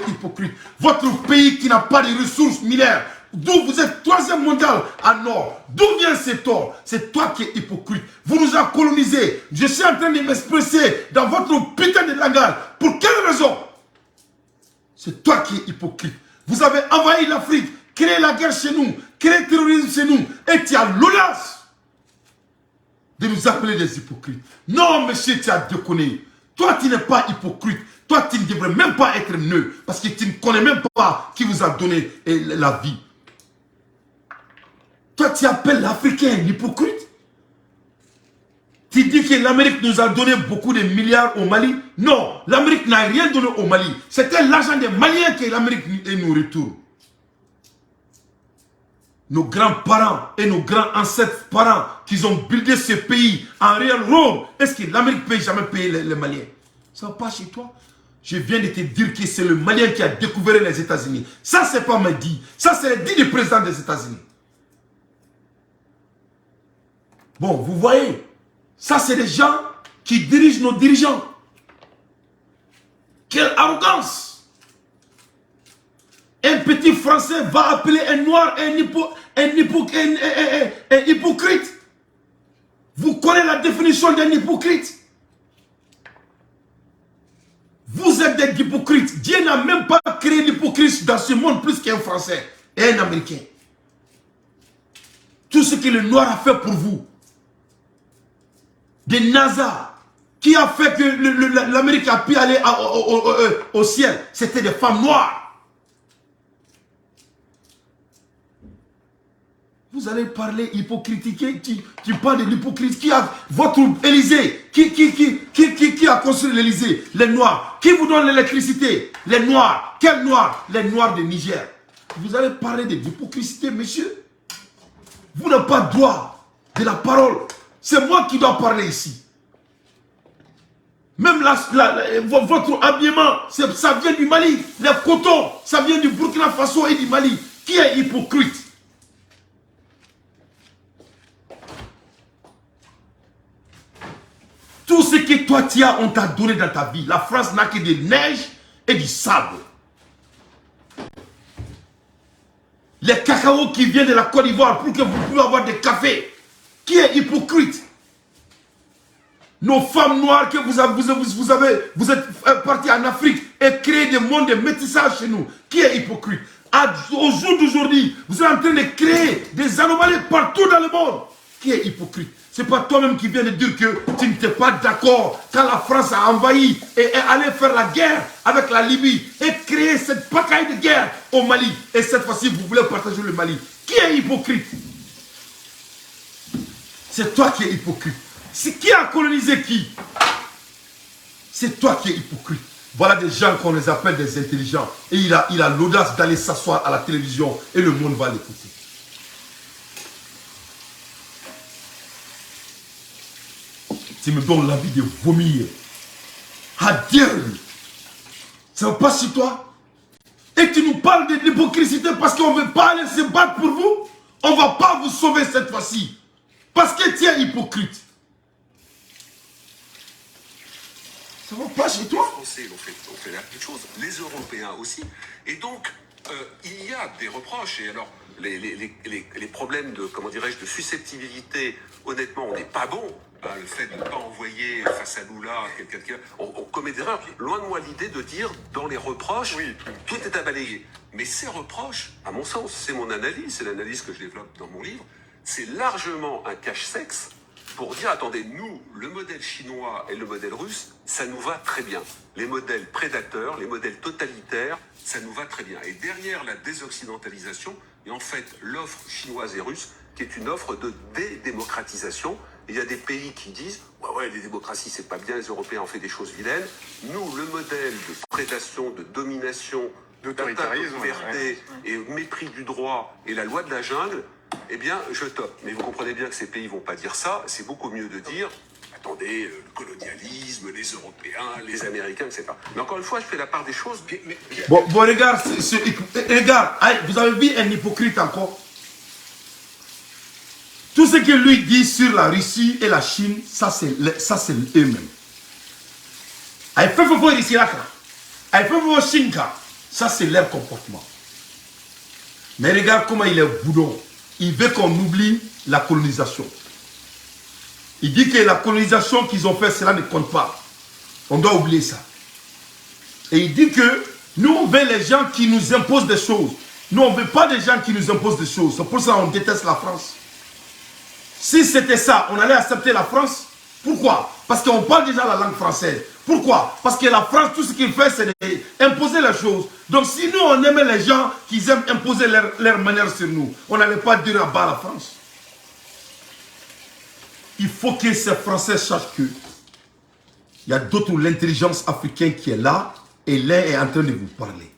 hypocrite. Votre pays qui n'a pas de ressources minières, d'où vous êtes troisième mondial à nord, d'où vient cet or? C'est toi qui es hypocrite. Vous nous avez colonisés. Je suis en train de m'expresser dans votre putain de langage. Pour quelle raison? C'est toi qui es hypocrite. Vous avez envahi l'Afrique, créé la guerre chez nous, créé le terrorisme chez nous, et tu as l'audace de nous appeler des hypocrites. Non, monsieur, tu as déconné. Toi, tu n'es pas hypocrite. Toi, tu ne devrais même pas être nœud. Parce que tu ne connais même pas qui vous a donné la vie. Toi, tu appelles l'Africain l'hypocrite. Tu dis que l'Amérique nous a donné beaucoup de milliards au Mali. Non, l'Amérique n'a rien donné au Mali. C'était l'argent des Maliens que l'Amérique nous retourne. Nos grands-parents et nos grands ancêtres parents qui ont buildé ce pays en réel rôle, est-ce que l'Amérique ne peut jamais payer les Maliens? Ça va pas chez toi. Je viens de te dire que c'est le Malien qui a découvert les États-Unis. Ça, c'est pas me dit. Ça, c'est le dit du président des États-Unis. Bon, vous voyez, ça, c'est des gens qui dirigent nos dirigeants. Quelle arrogance! Un petit Français va appeler un noir un hypocrite. Vous connaissez la définition d'un hypocrite? Vous êtes des hypocrites. Dieu n'a même pas créé l'hypocrite dans ce monde plus qu'un Français et un Américain. Tout ce que le noir a fait pour vous. Des NASA. Qui a fait que l'Amérique a pu aller au ciel? C'était des femmes noires. Vous allez parler hypocritiquer, tu parles de l'hypocrite. Qui a votre Élysée? Qui a construit l'Élysée? Les Noirs. Qui vous donne l'électricité? Les Noirs. Quels Noirs? Les Noirs de Niger. Vous allez parler de l'hypocrisie, monsieur? Vous n'avez pas droit de la parole. C'est moi qui dois parler ici. Même votre habillement, ça vient du Mali. Les cotons, ça vient du Burkina Faso et du Mali. Qui est hypocrite? Tout ce que toi tu as, on t'a donné dans ta vie. La France n'a que de neige et du sable. Les cacaos qui viennent de la Côte d'Ivoire pour que vous puissiez avoir des cafés. Qui est hypocrite? Nos femmes noires que vous êtes partis en Afrique et créé des mondes de métissage chez nous. Qui est hypocrite? Au jour d'aujourd'hui, vous êtes en train de créer des anomalies partout dans le monde. Qui est hypocrite? C'est pas toi-même qui viens de dire que tu n'étais pas d'accord quand la France a envahi et est allée faire la guerre avec la Libye et créer cette bataille de guerre au Mali. Et cette fois-ci, vous voulez partager le Mali. Qui est hypocrite? C'est toi qui es hypocrite. C'est qui a colonisé qui? C'est toi qui es hypocrite. Voilà des gens qu'on les appelle des intelligents. Et il a l'audace d'aller s'asseoir à la télévision et le monde va l'écouter. Tu me donnes l'envie de vomir. How dare you? Ça ne va pas sur toi? Et tu nous parles de l'hypocrisie parce qu'on ne veut pas aller se battre pour vous? On ne va pas vous sauver cette fois-ci. Parce que tu es hypocrite. Ça ne va pas chez toi? Les Français ont fait la même chose, les Européens aussi. Et donc, il y a des reproches. Et alors, les problèmes de, comment dirais-je, de susceptibilité, honnêtement, on n'est pas bon. Le fait de ne pas envoyer face à Lula quelqu'un qui... On commet des erreurs. Loin de moi l'idée de dire, dans les reproches, oui, tout est à balayer. Mais ces reproches, à mon sens, c'est mon analyse, c'est l'analyse que je développe dans mon livre, c'est largement un cache-sexe pour dire, attendez, nous, le modèle chinois et le modèle russe, ça nous va très bien. Les modèles prédateurs, les modèles totalitaires, ça nous va très bien. Et derrière la désoccidentalisation, il y a en fait l'offre chinoise et russe, qui est une offre de dédémocratisation. Il y a des pays qui disent ouais, les démocraties c'est pas bien, les Européens ont fait des choses vilaines. Nous, le modèle de prédation, de domination, d'autoritarisme, liberté et mépris du droit et la loi de la jungle, eh bien, je top. Mais vous comprenez bien que ces pays vont pas dire ça. C'est beaucoup mieux de dire attendez, le colonialisme, les Européens, les Américains, etc. Mais encore une fois, je fais la part des choses. Bon, regarde, vous avez vu un hypocrite encore? Tout ce que lui dit sur la Russie et la Chine, ça c'est eux-mêmes. Ça c'est leur comportement. Mais regarde comment il est boudon. Il veut qu'on oublie la colonisation. Il dit que la colonisation qu'ils ont fait, cela ne compte pas. On doit oublier ça. Et il dit que nous, on veut les gens qui nous imposent des choses. Nous, on ne veut pas des gens qui nous imposent des choses. C'est pour ça qu'on déteste la France. Si c'était ça, on allait accepter la France. Pourquoi? Parce qu'on parle déjà la langue française. Pourquoi? Parce que la France, tout ce qu'il fait, c'est d'imposer les choses. Donc si nous, on aimait les gens qui aiment imposer leur manière sur nous, on n'allait pas dire à bas la France. Il faut que ces Français sachent que il y a d'autres, l'intelligence africaine qui est là, et l'un est en train de vous parler.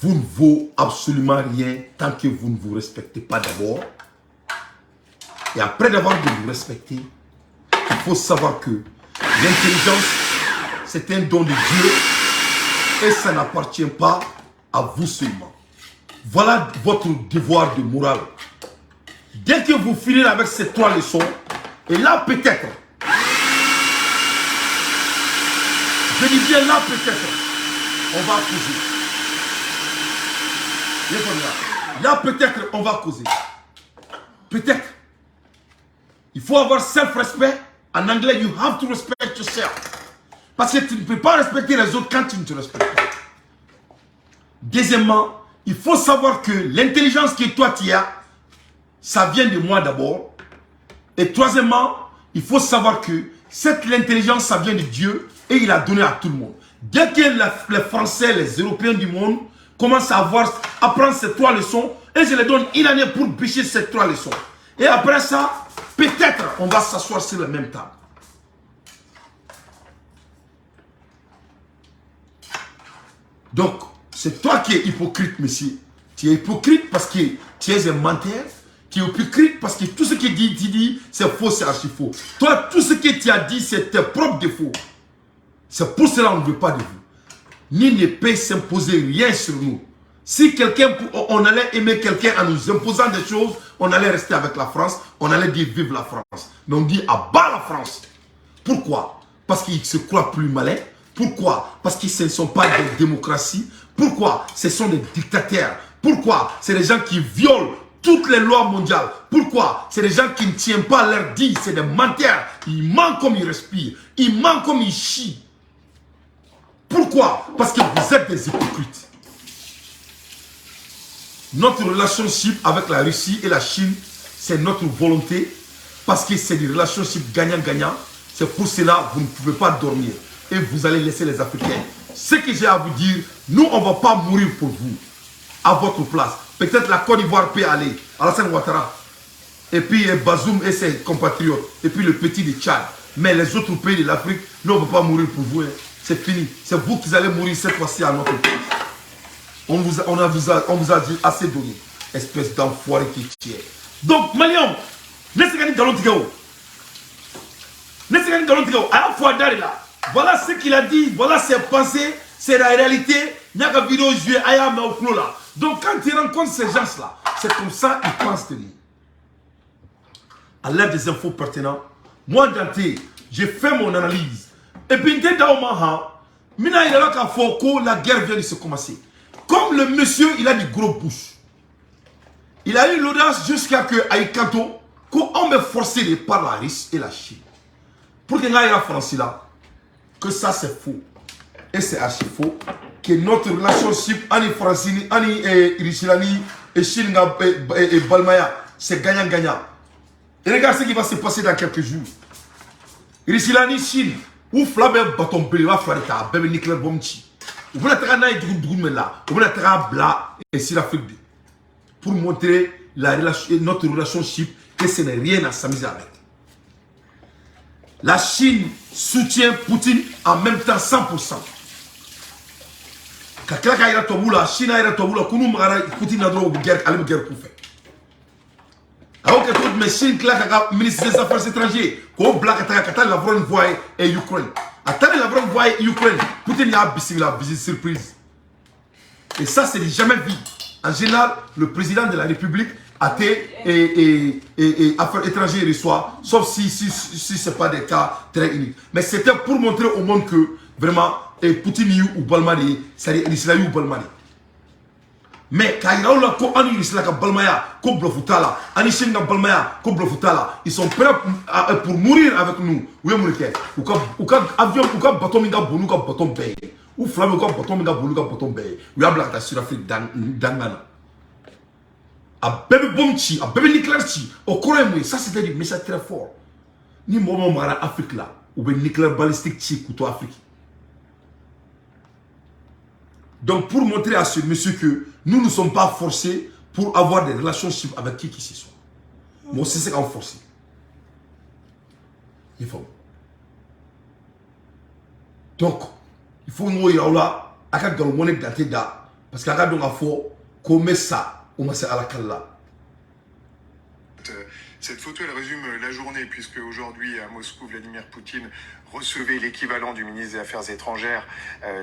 Vous ne vaut absolument rien tant que vous ne vous respectez pas d'abord. Et après d'avoir de vous respecter, il faut savoir que l'intelligence, c'est un don de Dieu et ça n'appartient pas à vous seulement. Voilà votre devoir de morale. Dès que vous finirez avec ces 3 leçons, et là peut-être, je dis bien là peut-être, on va causer. Là peut-être on va causer. Peut-être. Il faut avoir self-respect. En anglais, you have to respect yourself. Parce que tu ne peux pas respecter les autres quand tu ne te respectes pas. Deuxièmement, il faut savoir que l'intelligence que toi tu as, ça vient de moi d'abord. Et troisièmement, il faut savoir que cette intelligence, ça vient de Dieu et il a donné à tout le monde. Dès que les Français, les Européens du monde commencent à apprendre ces 3 leçons, et je les donne une année pour bêcher ces 3 leçons. Et après ça, peut-être on va s'asseoir sur la même table. Donc, c'est toi qui es hypocrite, monsieur. Tu es hypocrite parce que tu es un menteur. Tu es hypocrite parce que tout ce que tu dis, c'est faux, c'est archi faux. Toi, tout ce que tu as dit, c'est tes propres défauts. C'est pour cela qu'on ne veut pas de vous. Ni ne peut s'imposer rien sur nous. Si on allait aimer quelqu'un en nous imposant des choses, on allait rester avec la France, on allait dire vive la France. Mais on dit à bas la France. Pourquoi? Parce qu'ils se croient plus malins. Pourquoi? Parce que ce ne sont pas des démocraties. Pourquoi? Ce sont des dictateurs. Pourquoi? C'est des gens qui violent toutes les lois mondiales. Pourquoi? C'est des gens qui ne tiennent pas leur dit. C'est des menteurs. Ils mentent comme ils respirent. Ils mentent comme ils chient. Pourquoi? Parce que vous êtes des hypocrites. Notre relationship avec la Russie et la Chine, c'est notre volonté. Parce que c'est des relationships gagnant-gagnant. C'est pour cela que vous ne pouvez pas dormir. Et vous allez laisser les Africains. Ce que j'ai à vous dire, nous, on ne va pas mourir pour vous. À votre place. Peut-être la Côte d'Ivoire peut aller. Alassane Ouattara. Et puis Bazoum et ses compatriotes. Et puis le petit de Tchad. Mais les autres pays de l'Afrique, nous, on ne va pas mourir pour vous. Hein. C'est fini. C'est vous qui allez mourir cette fois-ci à notre place. On vous a dit assez donné. Espèce d'enfoiré qui tient. Donc, Malion, laissez-moi dans l'autre. Voilà ce qu'il a dit, voilà ses pensées, c'est la réalité. Il y a une vidéo jouée là. Donc quand tu rencontres ces gens-là, c'est comme ça qu'ils pensent de lui. À l'aide des infos pertinentes, moi Dante, j'ai fait mon analyse. Et puis dès dans maintenant il est là qu'à Foucault, la guerre vient de se commencer. Comme le monsieur, il a du gros bouche. Il a eu l'audace jusqu'à que Aïkanto, qu'on me forcé de par la Russie et la Chine. Pour que la France là, que ça c'est faux. Et c'est archi faux. Que notre relationship, Ani Francini, Ani Richilani, et Chine et Balmaya, c'est gagnant-gagnant. Et regarde ce qui va se passer dans quelques jours. Richilani, Chine, ou Flabe Baton Beliva Florita, Bebe Nicolas Bomchi. Vous voulez être là, vous voulez être blanc et sur l'Afrique. Pour montrer notre relationship, que ce n'est rien à s'amuser avec. La Chine soutient Poutine en même temps 100%. Quand la Chine a été Poutine a droit à la guerre pour faire. Alors que tout le Chine, le ministre des Affaires étrangères, qu'on blague à la bonne voie et Ukraine. Attendez la bonne voie et Ukraine. Poutine a la visite surprise. Et ça, c'est jamais vu. En général, le président de la République et affaires étrangères reçoit, sauf si ce n'est pas des cas très uniques. Mais c'était pour montrer au monde que vraiment, Poutine ou Balmari, c'est-à-dire l'Israël ou Balmari. Mais quand il y a ils sont prêts pour mourir avec nous. Ou flamme comme bâton minga boluga bâton bay. We have like sur Afrique d'Angana. A bébé bomchi, a bébé nucléaire chi. Au Corée, ça c'était du message très fort. Ni moment mara Afrique là, ou ben nucléaire balistique chi couteau Afrique. Donc pour montrer à ce monsieur que nous ne sommes pas forcés pour avoir des relationships avec qui ce soit. Moi c'est ce qu'on force. Il faut. Donc il faut nous y aller à quand on est daté là parce qu'à quand on a fort comme ça on va se à la cala. Cette photo, elle résume la journée, puisque aujourd'hui, à Moscou, Vladimir Poutine recevait l'équivalent du ministre des Affaires étrangères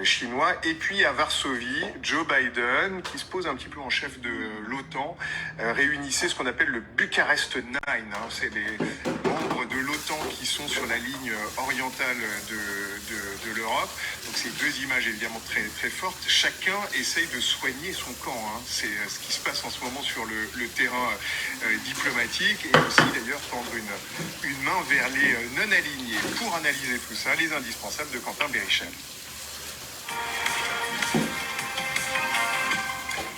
chinois. Et puis à Varsovie, Joe Biden, qui se pose un petit peu en chef de l'OTAN, réunissait ce qu'on appelle le Bucarest Nine. Hein. C'est les membres de l'OTAN qui sont sur la ligne orientale de l'Europe. Donc c'est deux images évidemment très, très fortes. Chacun essaye de soigner son camp. Hein. C'est ce qui se passe en ce moment sur le terrain diplomatique. Et aussi d'ailleurs tendre une main vers les non-alignés. Pour analyser tout ça, les indispensables de Quentin Bérichel.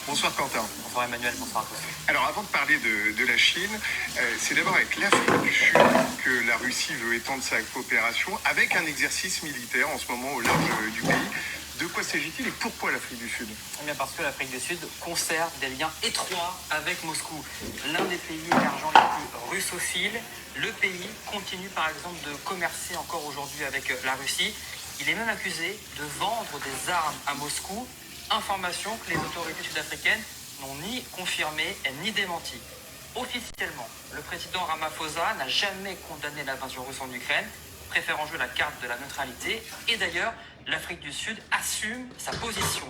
Bonsoir Quentin. Bonsoir Emmanuel, bonsoir à tous. Alors avant de parler de la Chine, c'est d'abord avec l'Afrique du Sud que la Russie veut étendre sa coopération avec un exercice militaire en ce moment au large du pays. De quoi s'agit-il et pourquoi l'Afrique du Sud? Eh bien parce que l'Afrique du Sud conserve des liens étroits avec Moscou, l'un des pays émergents les plus russophiles. Le pays continue par exemple de commercer encore aujourd'hui avec la Russie. Il est même accusé de vendre des armes à Moscou, information que les autorités sud-africaines n'ont ni confirmée ni démentie. Officiellement, le président Ramaphosa n'a jamais condamné l'invasion russe en Ukraine, préférant jouer la carte de la neutralité. Et d'ailleurs, l'Afrique du Sud assume sa position.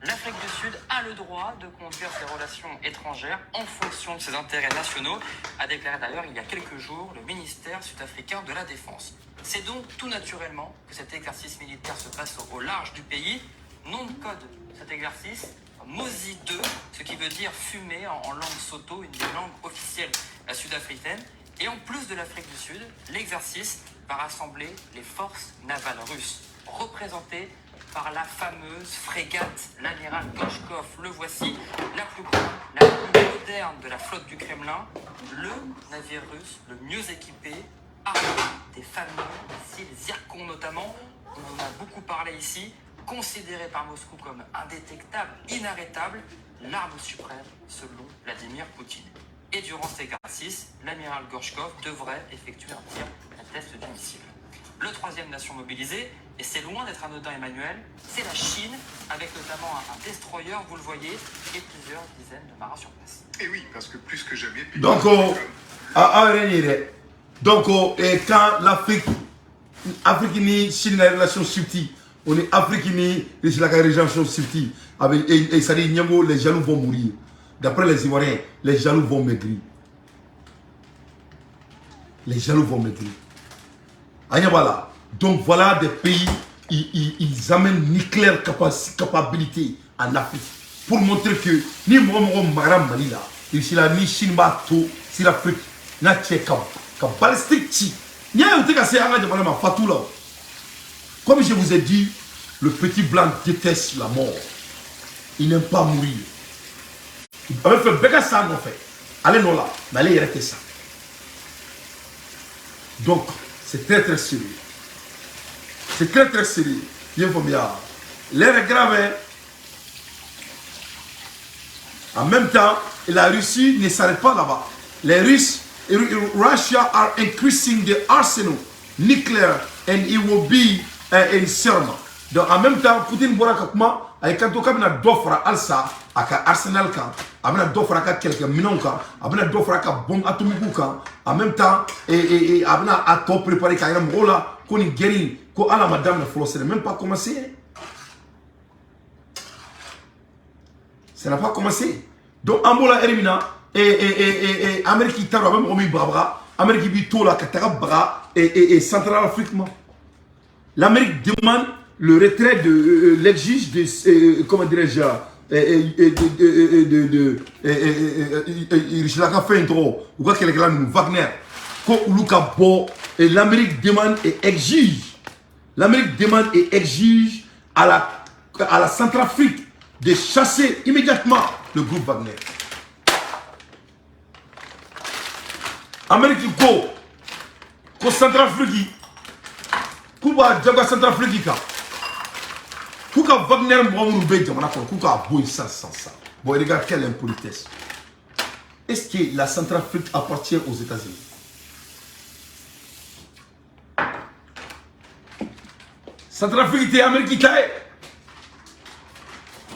L'Afrique du Sud a le droit de conduire ses relations étrangères en fonction de ses intérêts nationaux, a déclaré d'ailleurs il y a quelques jours le ministère sud-africain de la Défense. C'est donc tout naturellement que cet exercice militaire se passe au large du pays. Nom de code de cet exercice, Mosi 2, ce qui veut dire fumer en langue soto, une des langues officielles sud-africaines. Et en plus de l'Afrique du Sud, l'exercice va rassembler les forces navales russes, représentées par la fameuse frégate, l'amiral Gorchkov. Le voici, la plus grande, la plus moderne de la flotte du Kremlin, le navire russe le mieux équipé, armé des fameux missiles Zircon notamment, on en a beaucoup parlé ici, considéré par Moscou comme indétectable, inarrêtable, l'arme suprême selon Vladimir Poutine. Et durant cet exercice, l'amiral Gorchkov devrait effectuer un tir à test du missile. Le troisième nation mobilisée, et c'est loin d'être anodin Emmanuel, c'est la Chine, avec notamment un destroyer, vous le voyez, et plusieurs dizaines de marins sur place. Et oui, parce que plus que jamais... Donc, quand l'Afrique et Chine, la relation subtile, on est Afrique et la relation subtile, et ça dit, les jaloux vont mourir. D'après les Ivoiriens, les jaloux vont maigrir. Les jaloux vont maigrir. Voilà. Donc voilà des pays, ils amènent nucléaire capacité en Afrique. Pour montrer que ni moi, Maram Malila, ici là, ni Chine, Bato, si l'Afrique, n'a qu'à balistique. Ni un truc assez arrangé, ma fatou là. Comme je vous ai dit, le petit blanc déteste la mort. Il n'aime pas mourir. Il avait fait béga ça, en fait. Allez, non là, mais allez, il reste ça. Donc, c'est très très sérieux. C'est très très sérieux. Bien faut bien. L'air est grave. Hein? En même temps, la Russie ne s'arrête pas là-bas. Les Russes, Russia are increasing the arsenal nuclear and it will be in Syria. Donc en même temps, Poutine boira kakuma ay kanto kabina dofra alsa aka arsenal kan, abina dofra ka quelques minons kan, abina dofra ka bombe atomique kan, en même temps et abina à tout préparer ka yam rola ko ni guéri ko ala madame ne flosse même pas commencé. Ça n'a pas commencé. Donc Ambola Elimina et Amérique taro même omi babra, Amérique bi tola ka bra et Central Afrique. L'Amérique demande le retrait de l'exige de comment dirais-je Wagner et l'Amérique demande et exige à la Centrafrique de chasser immédiatement le groupe Wagner. Amérique go Centrafrique Kuba Jaga Centrafrique Kuka Wagner Mouroube Jamana Kuka Boy sans ça. Bon, regarde quelle impolitesse. Est-ce que la Centrafrique appartient aux États-Unis? Centrafrique est Amérique taille.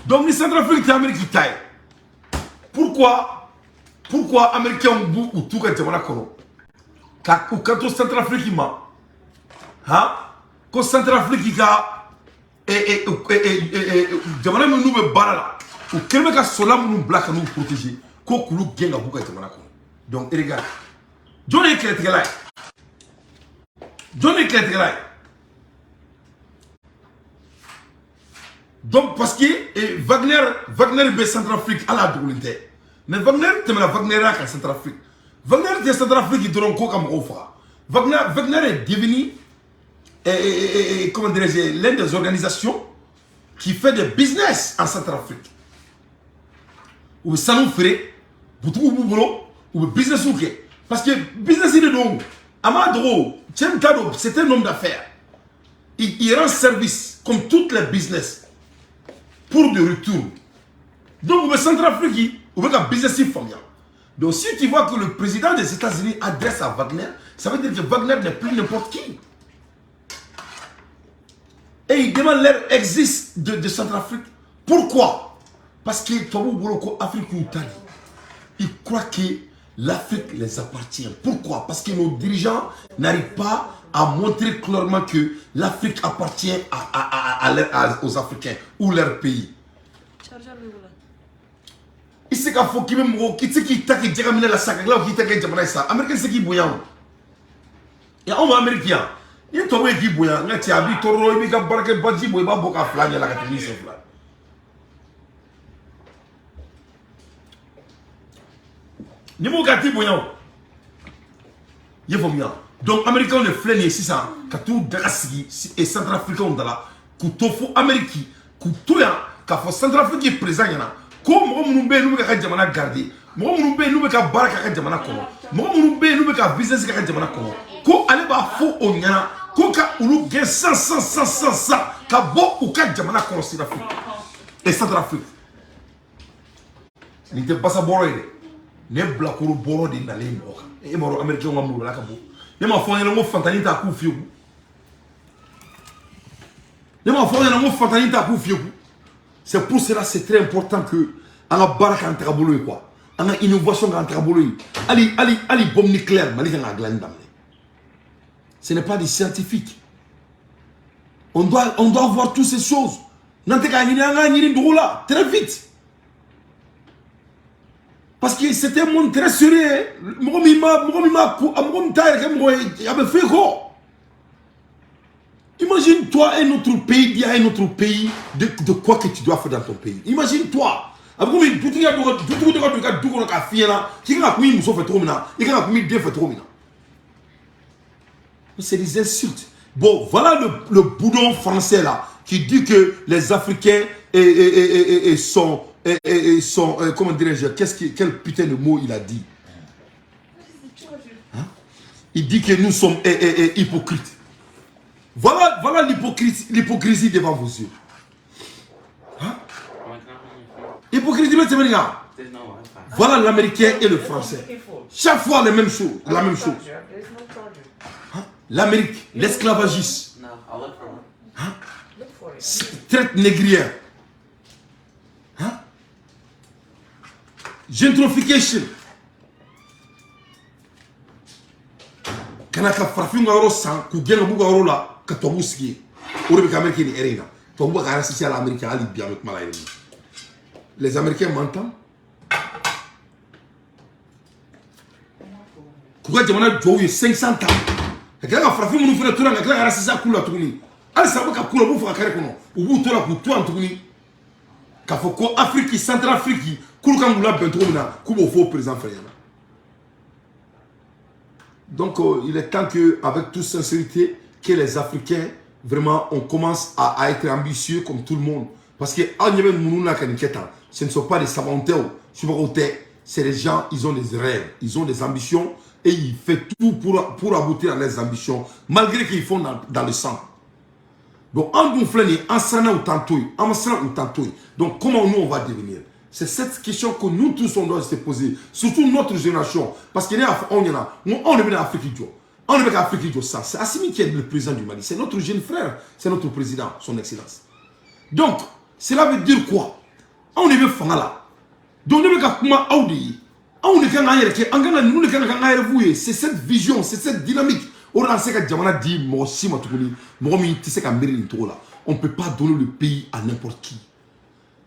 Donc, les Centrafrique est Amérique taille. Pourquoi Américains ont ou tout cas Jamana Kono? Quand on Centrafrique ma, hein? Quand Centrafrique a et jamana nous be barala ou kelme ka solam nous black nous protéger ko kulu genga buka jamana ko donc regarde Johnny Kletegelay donc parce que Wagner be Centrafrique à la doulinte mais Wagner temela Wagner à Centrafrique Wagner de Centrafrique doron ko kam ofa Wagner est devenu comment dirais-je, l'une des organisations qui fait des business en Centrafrique. Ou ça nous ferait, ou business ou qué. Parce que business il est donc, Amadro, c'est un homme d'affaires. Il rend service comme toutes les business pour de retour. Donc, le Centrafrique, on veut qu'un business familial. Donc, si tu vois que le président des États-Unis adresse à Wagner, ça veut dire que Wagner n'est plus n'importe qui. Et il demande l'air existe de Centrafrique. Pourquoi? Parce que Tobo Boloko Afrique ou Tali, il croit que l'Afrique les appartient. Pourquoi? Parce que nos dirigeants n'arrivent pas à montrer clairement que l'Afrique appartient aux Africains ou leur pays. Il sait qu'il faut qu'il me qui t'aque diamine la sac là qui t'aque diamine ça. Américain c'est qui bouillant. Et on va américain. Il est tombé qui bouillant. Là tu habites toro et puis quand barque badji boy ba boka flagne la catégorie c'est flagne. Ni mo gati bouillant. Il faut bien. Donc américain le flène ici ça ka tout drasigi et centrafricain on dala ku tofu américain ku tout ya ka fo centrafricain présent yana. Ko mo munu be nu ka jamana garder mo munu be nu ka baraka ka jamana ko mo munu be nu ka business ka jamana ko ale ba fo onyana ko ka ulu gen 100 ka bo u ka jamana ko Sud Afrique et Centrafrique ni te passa boro ide ne blakuru boro de nale mo e mo américain ngam la ka bo ne ma fo ngo fantani ta ku fiu ne ma fo ngo fantani ta ku fiu. C'est pour cela c'est très important que à la baraka en trabolo quoi, à la innovation en trabolo, ali bombe nucléaire, malgré la glande d'amener. Ce n'est pas des scientifiques. On doit voir toutes ces choses. N'entendez qu'à là très vite. Parce que c'était un monde très sérieux. Imagine-toi un autre pays, il y a un autre pays de quoi que tu dois faire dans ton pays. Imagine-toi. C'est des insultes. Bon, voilà le boudon français là qui dit que les Africains sont comment dirais-je, quel putain de mot il a dit. Hein? Il dit que nous sommes hypocrites. Voilà l'hypocrisie devant vos yeux. Hein? Hypocrisie, c'est bien. Voilà l'américain et le français. Chaque fois la même chose. Hein? L'Amérique, l'esclavagisme. Hein? Traite négrière. Hein? Gentrification. Kanaka farafin garo san ku gena bu garo la ka to muski o be kamer kini erina to bu gara social américain ali bien avec malaye. Les Américains m'entendent. Ku ga jamana jowi 500 ans. Ka ga farafin mu fere tura ga gara social kula tuguni. Al sabu ka kula bu fa kare kono ubu tora ku to antuguni. Ka foko Afrique Centrafrique kulu kan mula bentro mina ku bo fo président frère. Donc il est temps que, avec toute sincérité, que les Africains, vraiment, on commence à être ambitieux comme tout le monde. Parce que ce ne sont pas des savants, c'est des gens, ils ont des rêves, ils ont des ambitions et ils font tout pour aboutir à leurs ambitions, malgré qu'ils font dans le sang. Donc, donc comment nous on va devenir? C'est cette question que nous tous on doit se poser, surtout notre génération. Parce qu'on est en Afrique. On est en Afrique. C'est Assimi qui est le président du Mali. C'est notre jeune frère, c'est notre président, son excellence. Donc, cela veut dire quoi? On est bien là. Donc, c'est cette vision, c'est cette dynamique. On ne peut pas donner le pays à n'importe qui.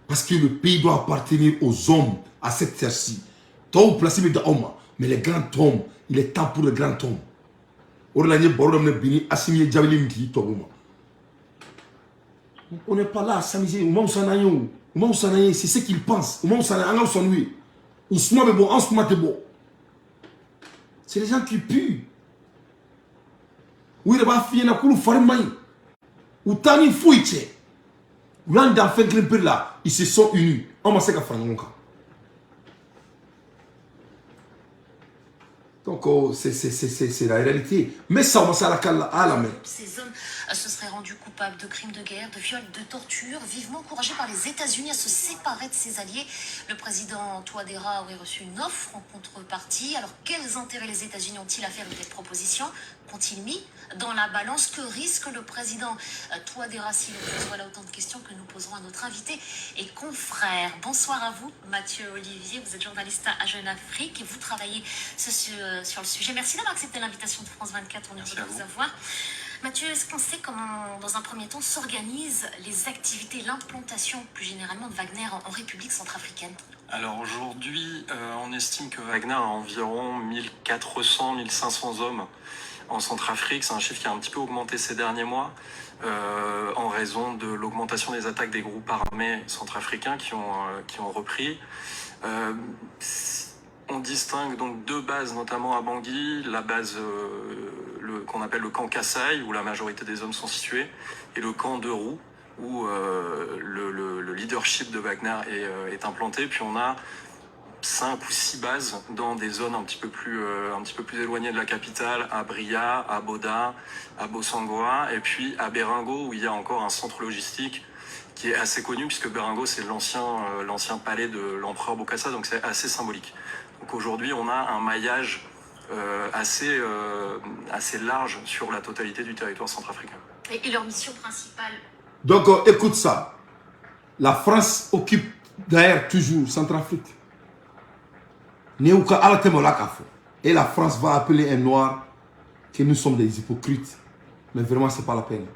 Parce que le pays doit appartenir aux hommes, à cette terre-ci. Mais les grands hommes, il est temps pour les grands hommes. On n'est pas là à s'amuser. C'est ce qu'ils pensent. C'est les gens qui puent. Ils se sont unis. Donc, c'est la réalité. Mais ça, on s'en à la main. Ces hommes se seraient rendus coupables de crimes de guerre, de viols, de torture, vivement encouragés par les États-Unis à se séparer de ses alliés. Le président Touadéra aurait reçu une offre en contrepartie. Alors, quels intérêts les États-Unis ont-ils à faire de telles propositions? Qu'ont-ils mis dans la balance? Que risque le président Touadéra s'il refuse? Voilà autant de questions que nous poserons à notre invité et confrère. Bonsoir à vous, Mathieu Olivier. Vous êtes journaliste à Jeune Afrique et vous travaillez sur le sujet. Merci d'avoir accepté l'invitation de France 24. On est heureux de vous avoir. Mathieu, est-ce qu'on sait comment, dans un premier temps, s'organisent les activités, l'implantation plus généralement de Wagner en République centrafricaine? Alors aujourd'hui, on estime que Wagner a environ 1400-1500 hommes en Centrafrique. C'est un chiffre qui a un petit peu augmenté ces derniers mois en raison de l'augmentation des attaques des groupes armés centrafricains qui ont repris. On distingue donc deux bases, notamment à Bangui, la base qu'on appelle le camp Kassai, où la majorité des hommes sont situés, et le camp de Roux, où le leadership de Wagner est implanté. Puis on a 5 ou 6 bases dans des zones un petit peu plus éloignées de la capitale, à Bria, à Boda, à Bossangoa, et puis à Berengo, où il y a encore un centre logistique qui est assez connu, puisque Berengo, c'est l'ancien palais de l'empereur Bokassa, donc c'est assez symbolique. Donc aujourd'hui, on a un maillage assez large sur la totalité du territoire centrafricain. Et leur mission principale? Donc, écoute ça. La France occupe d'ailleurs toujours Centrafrique. Et la France va appeler un noir que nous sommes des hypocrites. Mais vraiment, ce n'est pas la peine.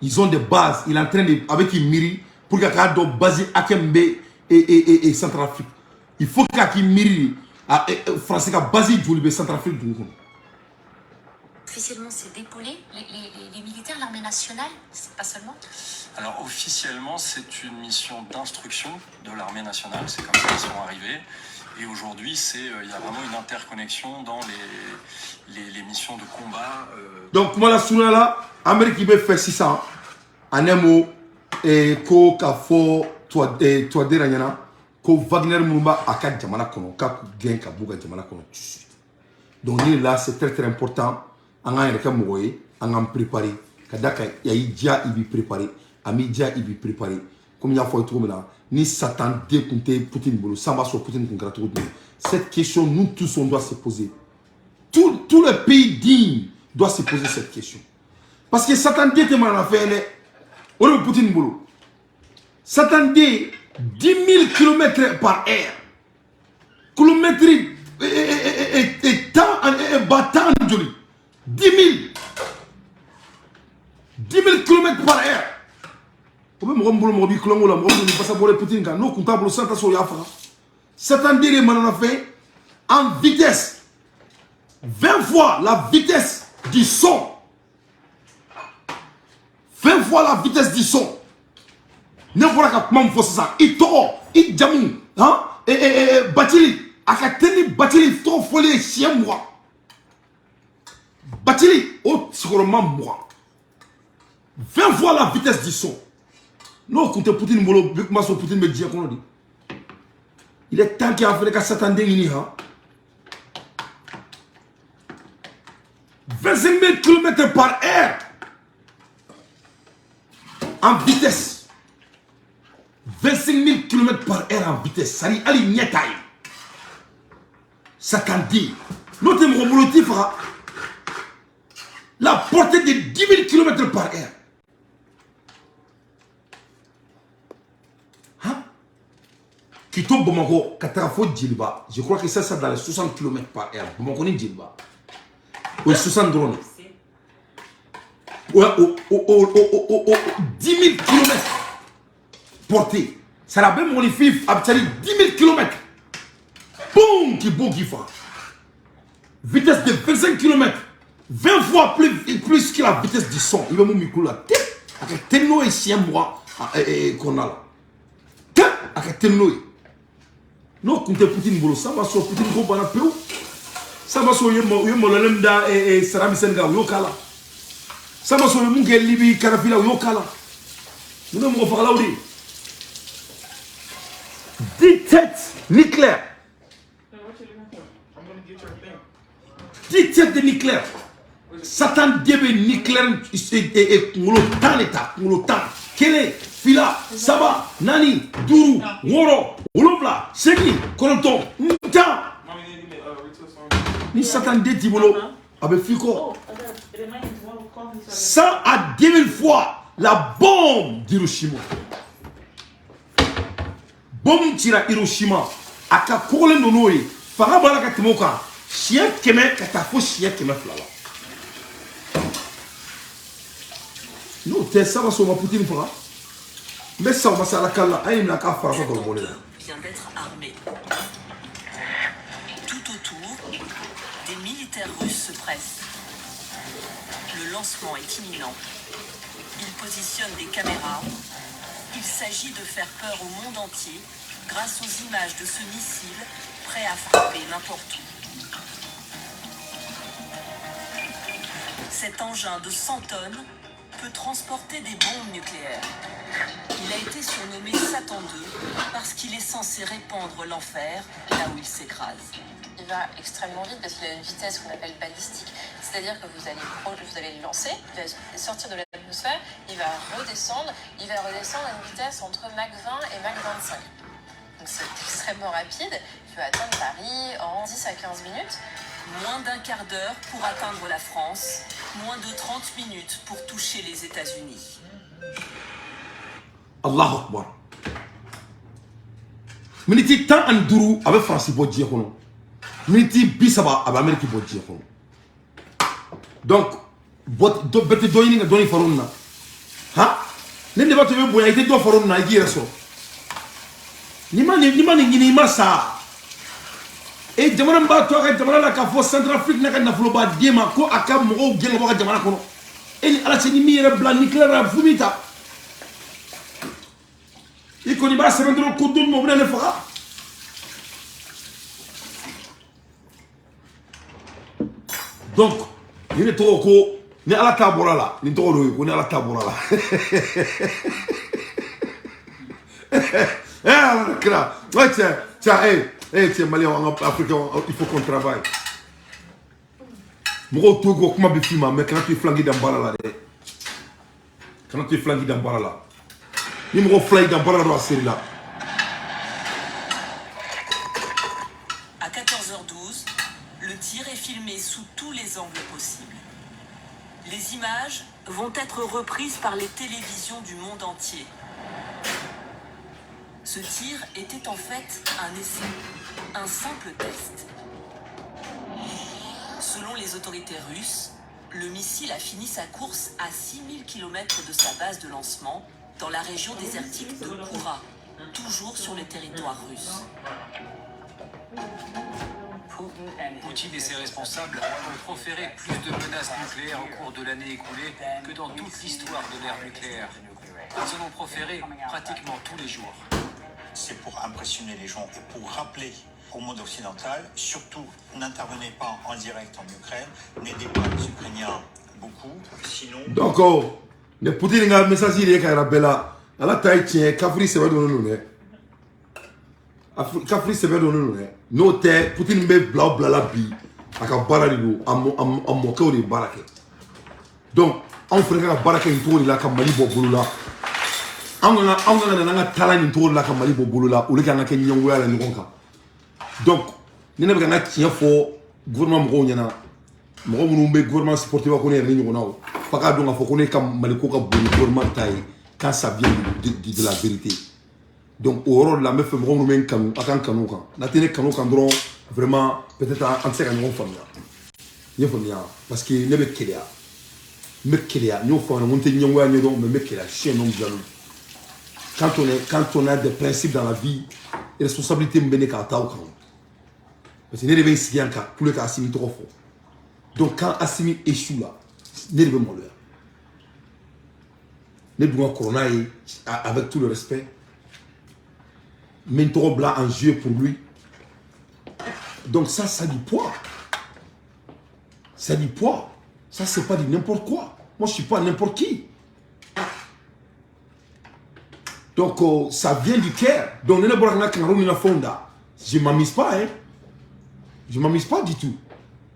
Ils ont des bases. Il est en train de, avec Imiri, pour qu'il y ait des bases Akembe et Centrafrique. Il faut qu'il y ait des Français qui ont basé le Centrafrique. Officiellement, c'est d'épaulé les militaires, l'armée nationale, c'est pas seulement? Alors officiellement, c'est une mission d'instruction de l'armée nationale. C'est comme ça qu'ils sont arrivés. Et aujourd'hui, il y a vraiment une interconnexion dans les missions de combat. Donc, moi, là, l'Amérique qui veut faire 600, en un mot, et ko Kafo, toi, Deranyana, ko Wagner Mumba, à 4 Jamana Kono, Kaku Gen Kabuga Jamana Kono, tout de suite. Donc, là, c'est très très important. On a un préparé. Kadaka, il y a il préparé. Amidia, il est préparé. Comme il y a fait tout maintenant, ni Satan décompté Poutine Bolo, Samba sur Poutine Kongrato. Cette question, nous tous, on doit se poser. Tout le pays digne doit se poser cette question. Parce que Satan dit que man a fait, on est Poutine Bolo. Satan dit 10 000 km par heure. Kilométrique et battant de lui. 10 000 km par heure. C'est-à-dire en vitesse 20 fois la vitesse du son. 20 fois la vitesse du son. N'importe quoi, faut ça. Il tord, il jamu, hein, et Batili, akateni Batili, trop folie, chien moi. Batili, oh, sûrement moi. 20 fois la vitesse du son. Non, quand Poutine Poutine me dit qu'on dit. Il est temps qu'il y a fait que Satan déguini. 25 000 km par heure. En vitesse. 25 000 km par heure en vitesse. Ça dit, allez, nyataï. Satan dit. Notre motif la portée de 10 000 km par heure. Qui tombe Bamako, Katarafo Djilba. Je crois que ça dans les 60 km par heure. Bamako ni Djilba. Ou 60 drones. Ouais, 10 000 km portée. Ça l'a même modifié à 10 000 km. Boum, qui bon qui fait. Vitesse de 25 km. 20 fois plus que la vitesse du son. Il va me micro là. Avec Tenno et Sien moi qu'on a là. Avec Tenno. Non, quand tu es Poutine Bolo, ça va sur Poutine Bolo, ça va sur Yemolenda et Saram Senga, Yokala. Ça va sur le Mungel Libi, Karafila, Yokala. Nous ne pouvons pas là. 10 têtes nucléaires. 10 tiers de nucléaire. Satan debe nucléaire et Molotan. Kele, Fila, Saba, Nani, Duru, Woro, Wolobla, Seki, Koronton, Nta. Ni Satan de Tibolo, avec Fiko. 100 à 10 000 fois la bombe d'Hiroshima. Bombe tira Hiroshima. Aka kole nonoe. Fara balaka timoka. Chien keme katafo chien keme flala. Non, t'es ça va sur ma poutine fera. Mais ça va ça la kala. Aïe la ka fara ko bolé. Vient d'être armé. Tout autour, des militaires russes se pressent. Le lancement est imminent. Ils positionnent des caméras. Il s'agit de faire peur au monde entier grâce aux images de ce missile prêt à frapper n'importe où. Cet engin de 100 tonnes peut transporter des bombes nucléaires. Il a été surnommé Satan II parce qu'il est censé répandre l'enfer là où il s'écrase. Il va extrêmement vite parce qu'il a une vitesse qu'on appelle balistique, c'est-à-dire que vous allez le lancer, il va sortir de l'atmosphère, il va redescendre à une vitesse entre Mach 20 et Mach 25. Donc c'est extrêmement rapide, il peut atteindre Paris en 10 à 15 minutes. Moins d'un quart d'heure pour atteindre la France, moins de 30 minutes pour toucher les États-Unis. Allahu Akbar. Miniti tan an duru abe France bo die kono. Miniti bisaba abe Amerique bo die kono. Donc bete do yini do ni faronna. Ha? Ne ne bato be boya ite do faronna igi reso. Ni mani masa. Et jamana mba to ka jamana la ka fo Centrafrique na ka na flo ba diema ko aka mo genga ba jamana kono. Eni ala se ni mi re blanc nucléaire fumita. Il connaît pas ce rendez-vous coup de mon le fera. Donc, il est trop court. Ni à la table là, ni trop loin, on est à la table là. Tiens, tiens, Malien, en Afrique, il faut qu'on travaille. Moi, Togo, comment me filmer, mais quand tu es flanqué dans Barala, quand tu es flanqué dans Barala. Numéro fly dans Barara série là. À 14h12, le tir est filmé sous tous les angles possibles. Les images vont être reprises par les télévisions du monde entier. Ce tir était en fait un essai, un simple test. Selon les autorités russes, le missile a fini sa course à 6000 km de sa base de lancement, dans la région désertique de Koura, toujours sur le territoire russe. Poutine et ses responsables ont proféré plus de menaces nucléaires au cours de l'année écoulée que dans toute l'histoire de l'ère nucléaire. Ils en ont proféré pratiquement tous les jours. C'est pour impressionner les gens et pour rappeler au monde occidental, surtout n'intervenez pas en direct en Ukraine, n'aidez pas les Ukrainiens beaucoup, sinon... Donc, ne Poutine nga message il est bella ala tay tien kafri se do no ne kafri se do no ne no te Poutine be bla bla la bi aka barali do am ko ni barake donc on ferait ka barake ni to la ka mali bo bulula on nga tala ni to la ka mali bo bulula o le ka nga ke nyongo ya la ni konka donc ni ne be nga tien fo gouvernement mo nyana mo mo be gouvernement supporté wa ko ne ni nyongo Faka donc faut qu'on ait comme Maliko gouvernement taille quand ça vient de la vérité. Donc au rôle la meuf me rend même quand attend quand quand. Na tene quand quand vraiment peut-être en sait qu'on famille. Ni famille parce que ne be kelia. Me kelia, nous faut on te nyongwa ni donc me kelia chien non jaloux. Quand on a des principes dans la vie, les responsabilités mbene ka taw quand. Parce que ne devait ici encore pour le cas Assimi trop fort. Donc quand Assimi échoue là ne devons pas le faire. Ne devons pas avec tout le respect. Mais trop blanc en jeu pour lui. Donc ça a du poids. Ça a du poids. Ça c'est pas du n'importe quoi. Moi je suis pas n'importe qui. Donc ça vient du cœur. Donc ne je m'amuse pas hein. Je m'amuse pas du tout.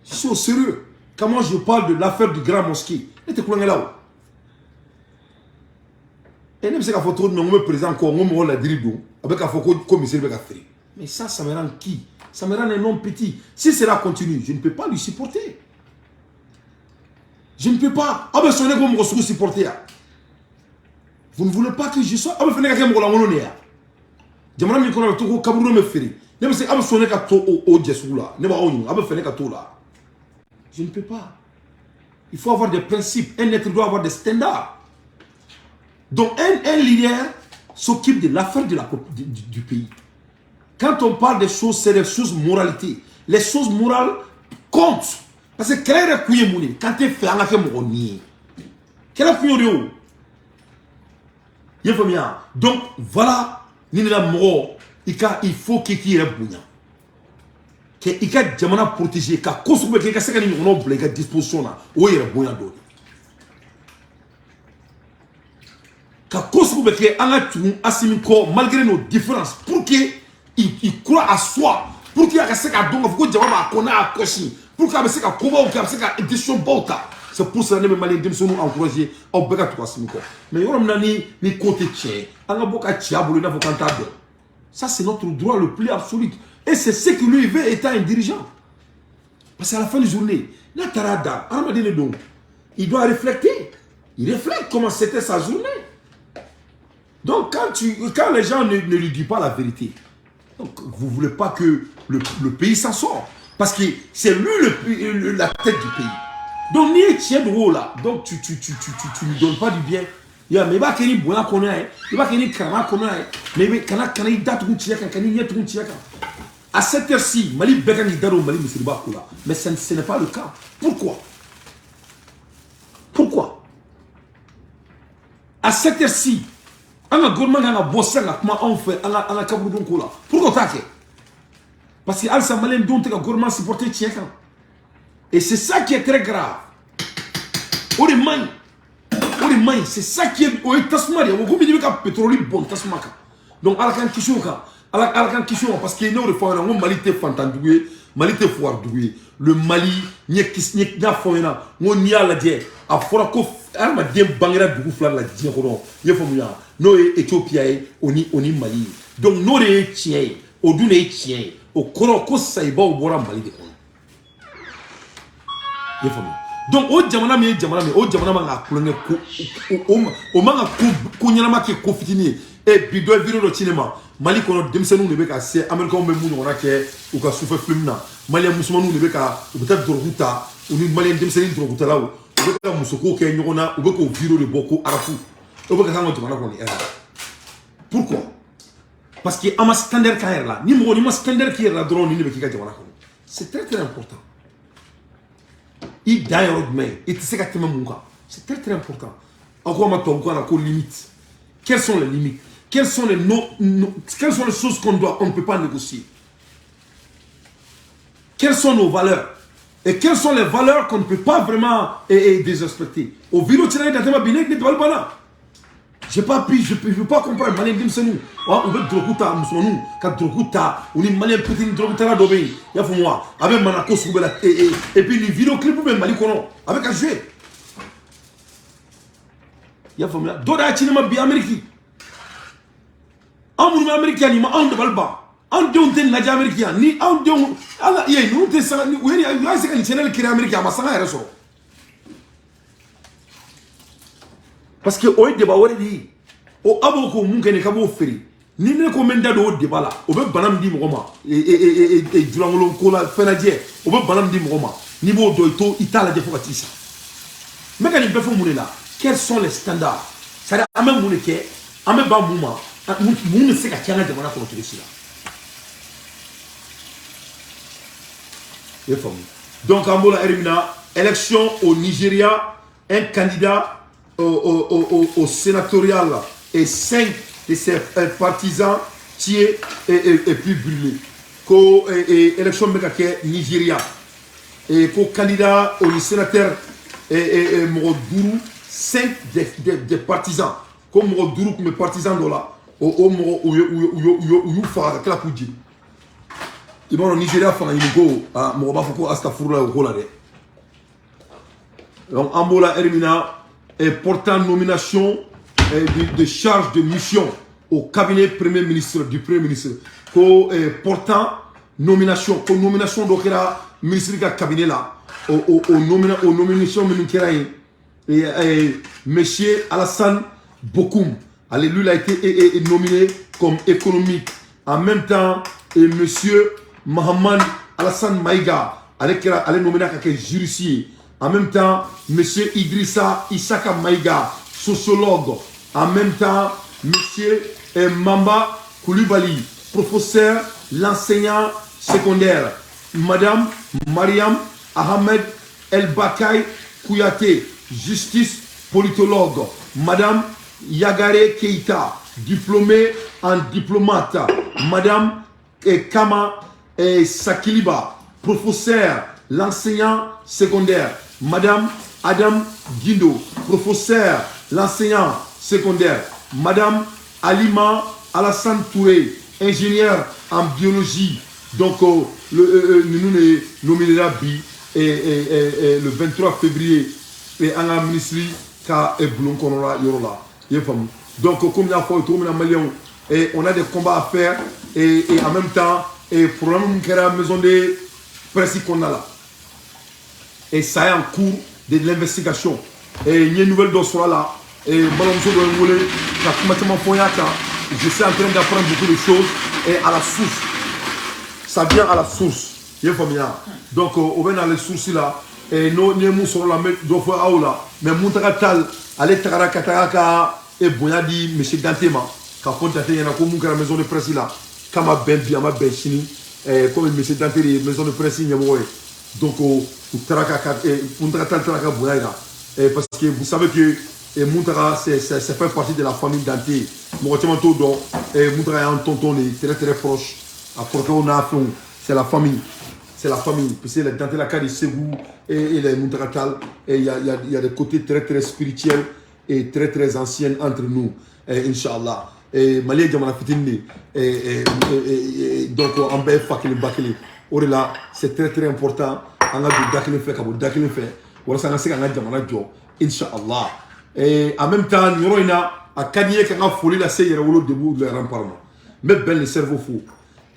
Je suis au sérieux. Quand moi je parle de l'affaire du grand mosquée, et tu es là-haut. Et même si la photo de mon président encore, on l'a dit, avec la photo commissaire de faire. Mais ça me rend qui? Ça me rend un homme petit. Si cela continue, je ne peux pas lui supporter. Je ne peux pas. Ah ben, ce n'est pas mon supporter. Vous ne voulez pas que je sois. Ah ben, faites quelqu'un pour la monnaie. Jamana mi kono to ko kaburu me feri. Ne se am sonné ka to o jesula. Ne ba onu, am fene ka to là. Je ne peux pas. Il faut avoir des principes. Un être doit avoir des standards. Donc un leader s'occupe de l'affaire du pays. Quand on parle des choses, c'est des choses moralité. Les choses morales comptent. Parce que quel est le mouni quand tu fais un affaire moroni? Quel est le donc voilà. Il faut qu'il y ait un bouillon. Il y a des gens protégés. Il y a des dispositions. Il y a des bouillons. Malgré nos différences, pour qu'il croit à soi, pour qu'il y ait c'est pour ça que les Maliens sont encouragés à faire des mais ça c'est notre droit le plus absolu. Et c'est ce que lui veut étant un dirigeant. Parce qu'à la fin de la journée, il doit réfléchir. Il réfléchit comment c'était sa journée. Donc quand les gens ne lui disent pas la vérité, donc vous ne voulez pas que le pays s'en sorte. Parce que c'est lui la tête du pays. Donc, ni tiens de haut là. Donc, tu ne donnes pas du bien. Il mais pas qu'il y ait bon à connaître. Il va qu'il y ait krama connaître. Mais quand il y a tout le monde, à cette heure-ci, Mali Bekan Daro Mali Moussiriba Koula. Mais ce n'est pas le cas. Pourquoi? Pourquoi? À cette heure-ci, on a gouvernement a bossé comment on fait on a Kaboudon Koula. Pourquoi t'as fait? Parce que Al Malien dont le gouvernement supporté Tchèque. Et c'est ça qui est très grave. C'est ça qui est pétrole bon. Donc, Alakan Kishoka, parce qu'il y a une Malité Fantandoué, Malité Foardoué, le Mali, Nyekisnik Nafoyena, Monia la Dien, à Forako, Arma Dien Bangera du Goufla la Dien Ronon, Yefomuya, Noé Éthiopie, Oni Mali. Donc, Noé Tien, Odune Tien, au Koroko Saïba au Bora Mali de Kon. Donc au jamana manga kulonge o manga ko nyama ke ko fitini e bido viro do cinéma Mali kono demsenu ne be ka se americain be mu ngona ke o ka souffle film na Mali musulmanu ne be ka o peut-être droguta o ni Mali demsenu droguta lawo o be ka musoko ke nyona o be ko viro de boko arafu o be ka sango jamana ko ni era. Pourquoi? Parce que ama standard ka là ni mo ni ma standard ki là drone ni be ki ka jamana ko. C'est très très important. C'est très très important. Encore maintenant, on a limite. Quelles sont les limites? Quelles sont les choses on ne peut pas négocier? Quelles sont nos valeurs? Et quelles sont les valeurs qu'on ne peut pas vraiment désrespecter? Au vilo tchana d'atema binek ne parle pas là. Je ne peux pas comprendre. Malien dim senou. On veut droguta musulmanou. Quand droguta, on est malien petit droguta la dobé. Il y a pour moi. Avec Manako Soubela et puis les vidéoclips même Mali Kono. Avec un jouet. Il y a pour moi. Doda Chinema bi Amérique. En mouvement américain, il m'a en de balba. En donne la américain. Ni en donne. Allah, il y a une autre. Il y a un channel qui est américain. Ma sang est ressorti. Parce que au débat on dit au aboko munkene kabo feri ni ne ko menda do débat là o be banam di moma et durangolo ko la fenadie o be banam di moma ni bo do to itala de fokatisa mais quand il be fo là quels sont les standards ça a même moune ke ame ba mouma moune se ka tiana de mona ko to ici là donc Ambola Erimina élection au Nigeria un candidat au sénatorial et 5 de ses partisans tués et puis brûlés. Élection Nigeria. Et pour candidat au sénateur Moroduru, 5 des partisans. Comme Moroduru, comme partisans de là, au il va au Nigeria faire un go à Morobafoko Astafurla au Rolade. Donc Ambola Hermina est portant nomination de charge de mission au cabinet premier ministre du premier ministre. Portant nomination donc la ministre du cabinet là au nomination et monsieur Alassane Bokoum. Allez, lui il a été nominé comme économique. En même temps, et monsieur Mohamed Alassane Maïga, elle est nominé comme juriste. En même temps, monsieur Idrissa Issaka Maïga, sociologue. En même temps, monsieur Mamba Koulibaly, professeur, l'enseignant secondaire. Madame Mariam Ahmed El Bakay Kouyaté, justice politologue. Madame Yagare Keita, diplômée en diplomate. Madame Kama Sakiliba, professeur, l'enseignant secondaire. Madame Adam Guindo, professeur, l'enseignant secondaire. Madame Alima Alassane Touré, ingénieur en biologie. Donc, nous nous nominons le 23 février et à la ministre qui est donc, comme il y a fait, on a des combats à faire et en même temps, pour la maison de presse qu'on a là. Et ça est en cours de l'investigation. Et il y a une nouvelle dossier là. Et je suis en train d'apprendre beaucoup de choses et à la source. Ça vient à la source. Donc, on va dans les sources là. Et nous sommes là, mais Moutaratal, allez Tarakataka et Boyadi, M. Dantema, qui a contacté la maison de presse là. Kama Benbi, Ama Benchini, comme M. Dante, maison de presse, donc, Moutaratal Taraka Boyada. Parce que vous savez que Moutara, ça fait partie de la famille Dante. Moutara est un tonton très très proche. À Korkaonafon, c'est la famille. C'est la famille. Parce que Dante la Kadi Segou et les Moutaratal, il y a des côtés très très spirituels et très très anciens entre nous. Inch'Allah. Et Malien Djamana Fitini. Donc, en bas, Fakili Bakili. Là, c'est très très important. On a du Dakili fait, comme Dakili fait. Voilà, ça n'a pas de Djo. Inch'Allah. Et en même temps, nous avons à Kanye qui a folie la série debout de l'emparement. Mais ben le cerveau fou.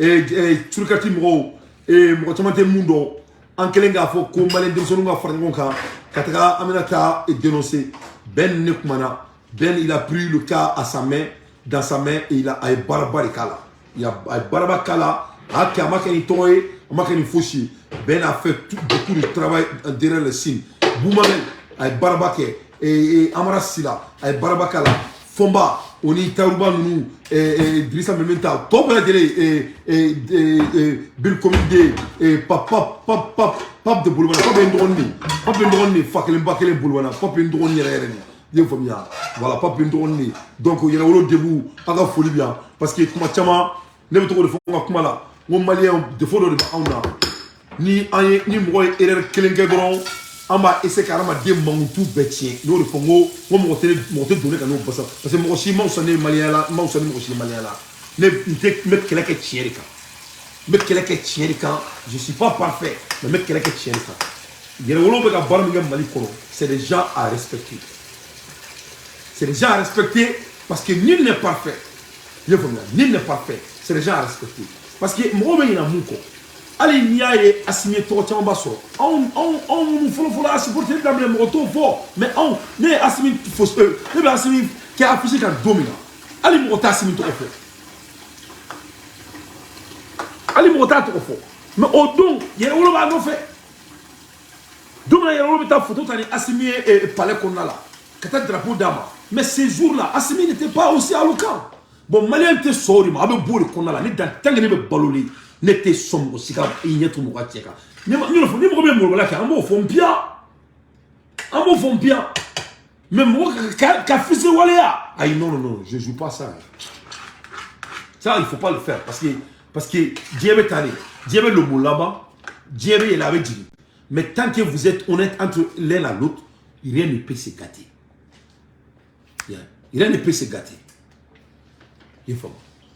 Et tout le quartier Moro, et Motamate Mundo, en Kelenga Fo, comme Malin de Songa Frangonka, Katara Aminata est dénoncé. Ben Nekmana, Ben il a pris le cas à sa main, dans sa main, et il a Barbarikala. Il a Barbarikala, à Kamakani Toé, Makani Fouchi. Ben a fait beaucoup de travail derrière le signe. Boumamel, à Barbake, et Amara Sila, à Barbakala, Fomba, on y Tarouba Nounou, et Drissa Mementa, Top la télé, et Bill Comité, et Pap de Boulevard, Pap Ndroni, Fakelen Bakelen Boulevard, Pap Ndroni, voilà, Pap Ndroni. Donc, il y a un debout, à la folie bien, parce que Kumachama, ne trop de fonds comme là, mon malien, de photos de Bauna, ni moi, erreur Kelengedron. Amba essaie carrément de monter bêtien. Nous le Congo, moi monter donner quand nous passons. Parce que moi aussi moi sonné malien là, moi sonné aussi malien là. Ne quel est tchérika. Mais quel est tchérika. Je suis pas parfait, mais quel est tchérika. Il y a le rôle de la barre malikolo. C'est des gens à respecter. C'est des gens à respecter parce que nul n'est parfait. Nul n'est parfait. C'est des gens à respecter. Parce que moi il y a mon corps. Ali niaye assigné trop de basso. On faut supporter dans les motos fort. Mais on n'est assigné fausse. Ne pas assigné qui a affiché qu'un dominant. Ali mota assigné trop fort. Ali mota trop fort. Mais au don, il y a un va fait. Donc il y a un photo qui a assigné palais qu'on a là. Qui a drapeau d'ama. Mais ces jours-là, assigné n'était pas aussi alloquent. Bon, Malien était sorti, mais avec beau qu'on a là, ni dans tant que ne veut baloli. N'était sombre aussi quand il y a tout le monde qui est là. Nous avons là un mot font bien. Un mot font bien. Mais moi, quand fils de Waléa. Aïe, non, je ne joue pas ça. Ça, il ne faut pas le faire. Parce que Dieu est allé. Dieu est le mot là-bas. Dieu est là avec Dieu. Mais tant que vous êtes honnête entre l'un et l'autre, rien ne peut se gâter. Rien ne peut se gâter. Il faut.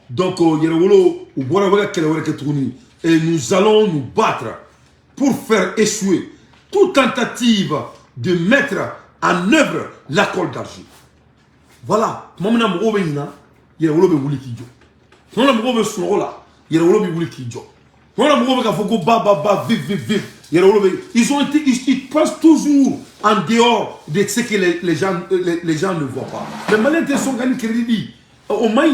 Donc, il y a un rôle où il y a un et nous allons nous battre pour faire échouer toute tentative de mettre en œuvre l'accord d'Alger. Voilà. Mamina moko be ina, yere wolo be wuli ki jo. Mamina moko be sunoko la, yere wolo be wuli ki jo. Mamina moko be ka foko ba vive. Yere wolo be, ils pensent toujours en dehors de ce que les gens ne voient pas. Les Maliens sont gagnés crédit. Au moins,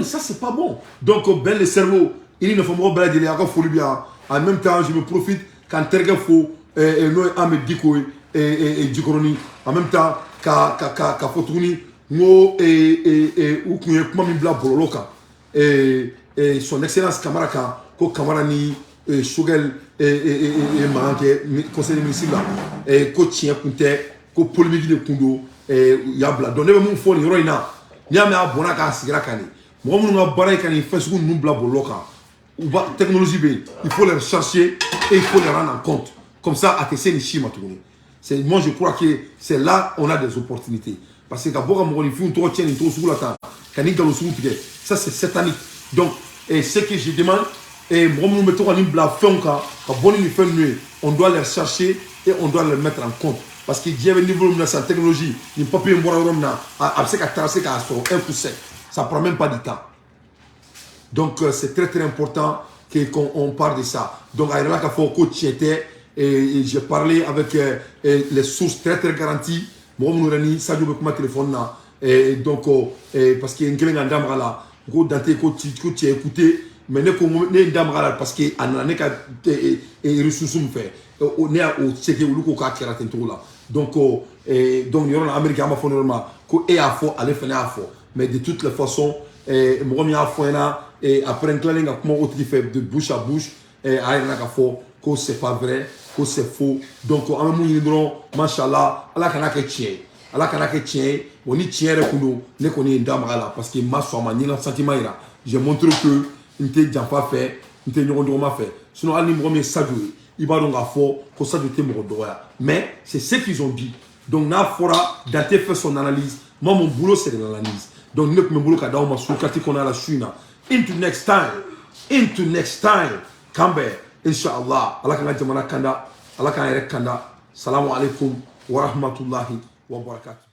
ça c'est pas bon. Donc ben le cerveau, il ne faut pas balader les folie bien. En même temps, je me profite quand terga fo et nous ame diko et dikoroni. En même temps, ka fotuni ngo ou kuye kuma mi bla bololoka et son excellence Camaraka ko Camarani Shugel et Manke conseiller municipal et ko tien kunte ko polémique de kundo et yabla donne mon phone roina niame abona ka sigira kani mo mo nga baray kani Facebook nous bla bololoka ou ba technologie be il faut les rechercher et il faut les rendre en compte comme ça ATC ni chima tout. Moi je crois que c'est là on a des opportunités parce que d'abord mon il faut un trop tien trop sur la table kani dans le sous ça c'est satanique donc et ce que je demande et moi nous mettons en bla fonka ka boni ni nuit on doit les chercher et on doit les mettre en compte parce que Dieu niveau de sa technologie il peut pas mbora romna avec ka tracer ka so 1%. Ça prend même pas du temps. Donc c'est très important qu'on parle de ça. Donc à là qu'il faut coach était et j'ai parlé avec les sources très garanties. Moi mon rani ça joue comme téléphone là et donc parce que ngelen ngam là go danté coach écouter mais ne ko ne ndam là parce que anane ka et ressources me fait on est au checker ou ko ka kera tento là donc donc il y aura l'Amérique à ma fond normalement ko et à fond aller faire à fond mais de toutes les façons moi mi a fond là et après un claling à comment autre fait de bouche à bouche et à rien à fond que c'est pas vrai que c'est faux donc en même temps machallah ala kana ke tien on y tient rekuno ne connait ndam là parce que ma so mani la sentiment là je montre que n'était déjà pas fait n'était pas fait sinon ali mo mi sadou il va donc à fond que ça de témo doya mais c'est ce qu'ils ont dit donc na fora daté fait son analyse moi mon boulot c'est de l'analyse donc ne mon boulot ka dawo ma soukati qu'on a la china into next time kambe inshallah Allah kana jamana kanda Allah kana yere kanda salamu alaikum wa rahmatullahi wa barakatuh.